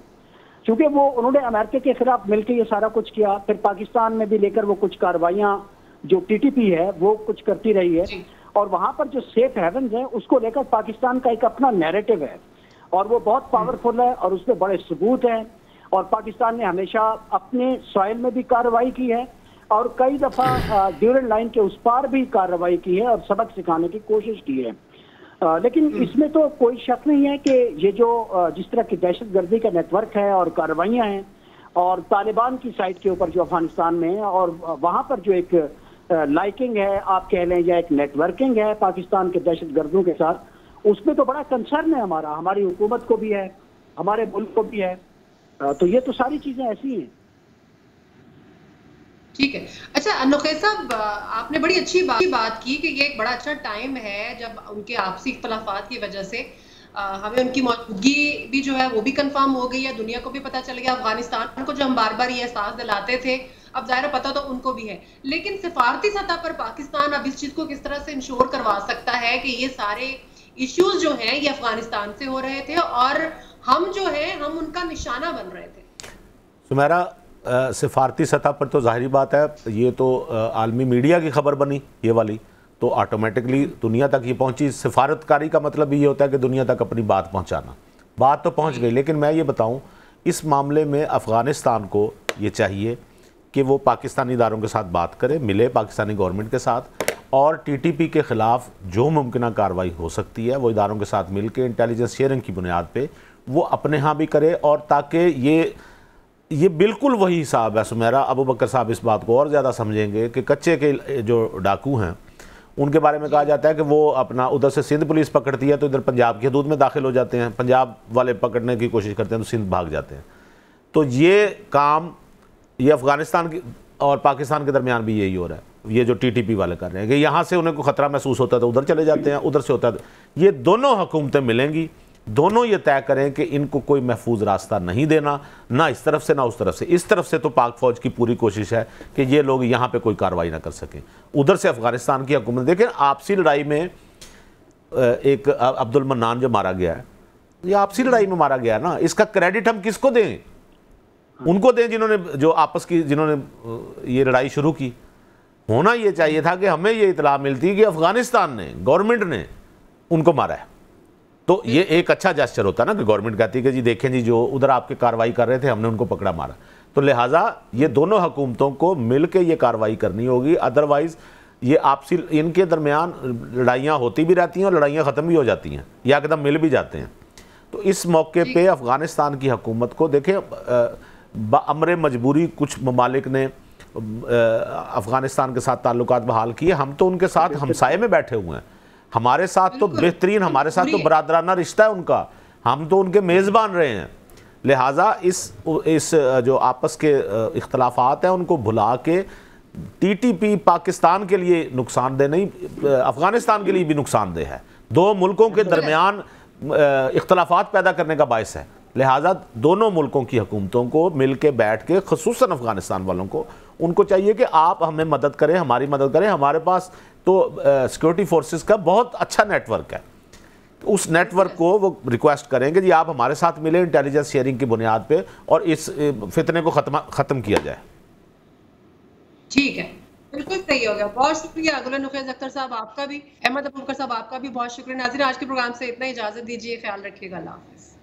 क्योंकि वो उन्होंने अमेरिका के खिलाफ मिलकर ये सारा कुछ किया, फिर पाकिस्तान में भी लेकर वो कुछ कार्रवाइयाँ जो टीटीपी है वो कुछ करती रही है, और वहाँ पर जो सेफ हेवन्स है उसको लेकर पाकिस्तान का एक अपना नैरेटिव है और वो बहुत पावरफुल है और उसमें बड़े सबूत हैं। और पाकिस्तान ने हमेशा अपने सॉइल में भी कार्रवाई की है और कई दफ़ा ड्यूरेंट लाइन के उस पार भी कार्रवाई की है और सबक सिखाने की कोशिश की है। लेकिन इसमें तो कोई शक नहीं है कि ये जो जिस तरह की दहशतगर्दी का नेटवर्क है और कार्रवाइयाँ हैं और तालिबान की साइड के ऊपर जो अफगानिस्तान में है और वहाँ पर जो एक लाइकिंग है आप कह लें या एक नेटवर्किंग है पाकिस्तान के दहशतगर्दों के साथ, उसमें तो बड़ा कंसर्न है हमारा, हमारी हुकूमत को भी है, हमारे मुल्क को भी है। तो ये तो सारी चीज़ें ऐसी हैं। ठीक है। अच्छा नुखैर साहब, आपने बड़ी अच्छी बात की कि ये एक बड़ा अच्छा टाइम है जब उनके आपसी इख्तलाफात की वजह से हमें उनकी मौजूदगी भी जो है वो भी कंफर्म हो गई है, दुनिया को भी पता चल गया, अफगानिस्तान को जो हम बार बार ये एहसास दिलाते थे अब ज़ाहिर पता तो उनको भी है। लेकिन सिफारती सतह पर पाकिस्तान अब इस चीज़ को किस तरह से इंश्योर करवा सकता है कि ये सारे इश्यूज जो हैं ये अफगानिस्तान से हो रहे थे और हम जो है हम उनका निशाना बन रहे थे? सुमेरा, सिफारती सतह पर तो ज़ाहिरी बात है, ये तो आलमी मीडिया की खबर बनी ये वाली, तो ऑटोमेटिकली दुनिया तक ये पहुंची। सिफारतकारी का मतलब ये होता है कि दुनिया तक अपनी बात पहुंचाना। बात तो पहुंच गई, लेकिन मैं ये बताऊं, इस मामले में अफ़गानिस्तान को ये चाहिए कि वो पाकिस्तानी इदारों के साथ बात करे, मिले पाकिस्तानी गवर्नमेंट के साथ, और टीटीपी के ख़िलाफ़ जो मुमकिन कार्रवाई हो सकती है वो इदारों के साथ मिल के इंटेलिजेंस शेयरिंग की बुनियाद पर वो अपने यहाँ भी करे, और ताकि ये बिल्कुल वही हिसाब है सुमेरा, अबू बकर साहब इस बात को और ज़्यादा समझेंगे कि कच्चे के जो डाकू हैं उनके बारे में कहा जाता है कि वो अपना उधर से सिंध पुलिस पकड़ती है तो इधर पंजाब की हदूद में दाखिल हो जाते हैं, पंजाब वाले पकड़ने की कोशिश करते हैं तो सिंध भाग जाते हैं। तो ये काम ये अफ़गानिस्तान की और पाकिस्तान के दरमियान भी यही हो रहा है, ये जो टीटीपी वाले कर रहे हैं कि यहाँ से उन्हें को ख़तरा महसूस होता है तो उधर चले जाते हैं, उधर से होता है। ये दोनों हुकूमतें मिलेंगी, दोनों ये तय करें कि इनको कोई महफूज रास्ता नहीं देना, ना इस तरफ से ना उस तरफ से। इस तरफ से तो पाक फ़ौज की पूरी कोशिश है कि ये लोग यहाँ पे कोई कार्रवाई ना कर सकें, उधर से अफ़गानिस्तान की हुकूमत। देखें, आपसी लड़ाई में एक अब्दुल मन्नान जो मारा गया है, ये आपसी लड़ाई में मारा गया है ना, इसका क्रेडिट हम किसको दें? उनको दें जिन्होंने जो आपस की जिन्होंने ये लड़ाई शुरू की। होना ये चाहिए था कि हमें ये इतला मिलती कि अफ़गानिस्तान ने, गवर्नमेंट ने उनको मारा है, तो ये एक अच्छा जेस्चर होता है ना कि गवर्नमेंट कहती है कि जी देखें जी जो उधर आपके कार्रवाई कर रहे थे हमने उनको पकड़ा मारा। तो लिहाजा ये दोनों हुकूमतों को मिल के ये कार्रवाई करनी होगी, अदरवाइज़ ये आपसी इनके दरमियान लड़ाइयाँ होती भी रहती हैं और लड़ाइयाँ ख़त्म भी हो जाती हैं या एकदम मिल भी जाते हैं। तो इस मौके पर अफ़गानिस्तान की हुकूमत को देखें, बअमर मजबूरी कुछ ममालिक ने अफ़गानिस्तान के साथ ताल्लुकात बहाल किए, हम तो उनके साथ हमसाये में बैठे हुए हैं, हमारे साथ तो बेहतरीन, हमारे साथ तो बरादराना रिश्ता है उनका, हम तो उनके मेज़बान रहे हैं। लिहाजा इस जो आपस के इख्तलाफात हैं उनको भुला के टीटीपी पाकिस्तान के लिए नुकसानदेह नहीं, अफ़गानिस्तान के लिए भी नुकसानदेह है, दो मुल्कों के दरमियान इख्तलाफात पैदा करने का बायस है। लिहाजा दोनों मुल्कों की हुकूमतों को मिल के बैठ के, ख़ुसूसन अफ़गानिस्तान वालों को, उनको चाहिए कि आप हमें मदद करें, हमारी मदद करें। हमारे पास तो सिक्योरिटी फोर्सेस का बहुत अच्छा नेटवर्क है, उस नेटवर्क को वो रिक्वेस्ट करेंगे जी आप हमारे साथ मिले इंटेलिजेंस शेयरिंग की बुनियाद पे और इस फितने को ख़त्म किया जाए। ठीक है, बिल्कुल सही हो गया। बहुत शुक्रिया गुल नफीस अख्तर साहब आपका भी, अहमद अबूबकर साहब आपका भी बहुत शुक्रिया। नाज़रीन आज के प्रोग्राम से इतना, इजाज़त दीजिए, ख्याल रखिएगा, अल्लाह हाफ़िज़।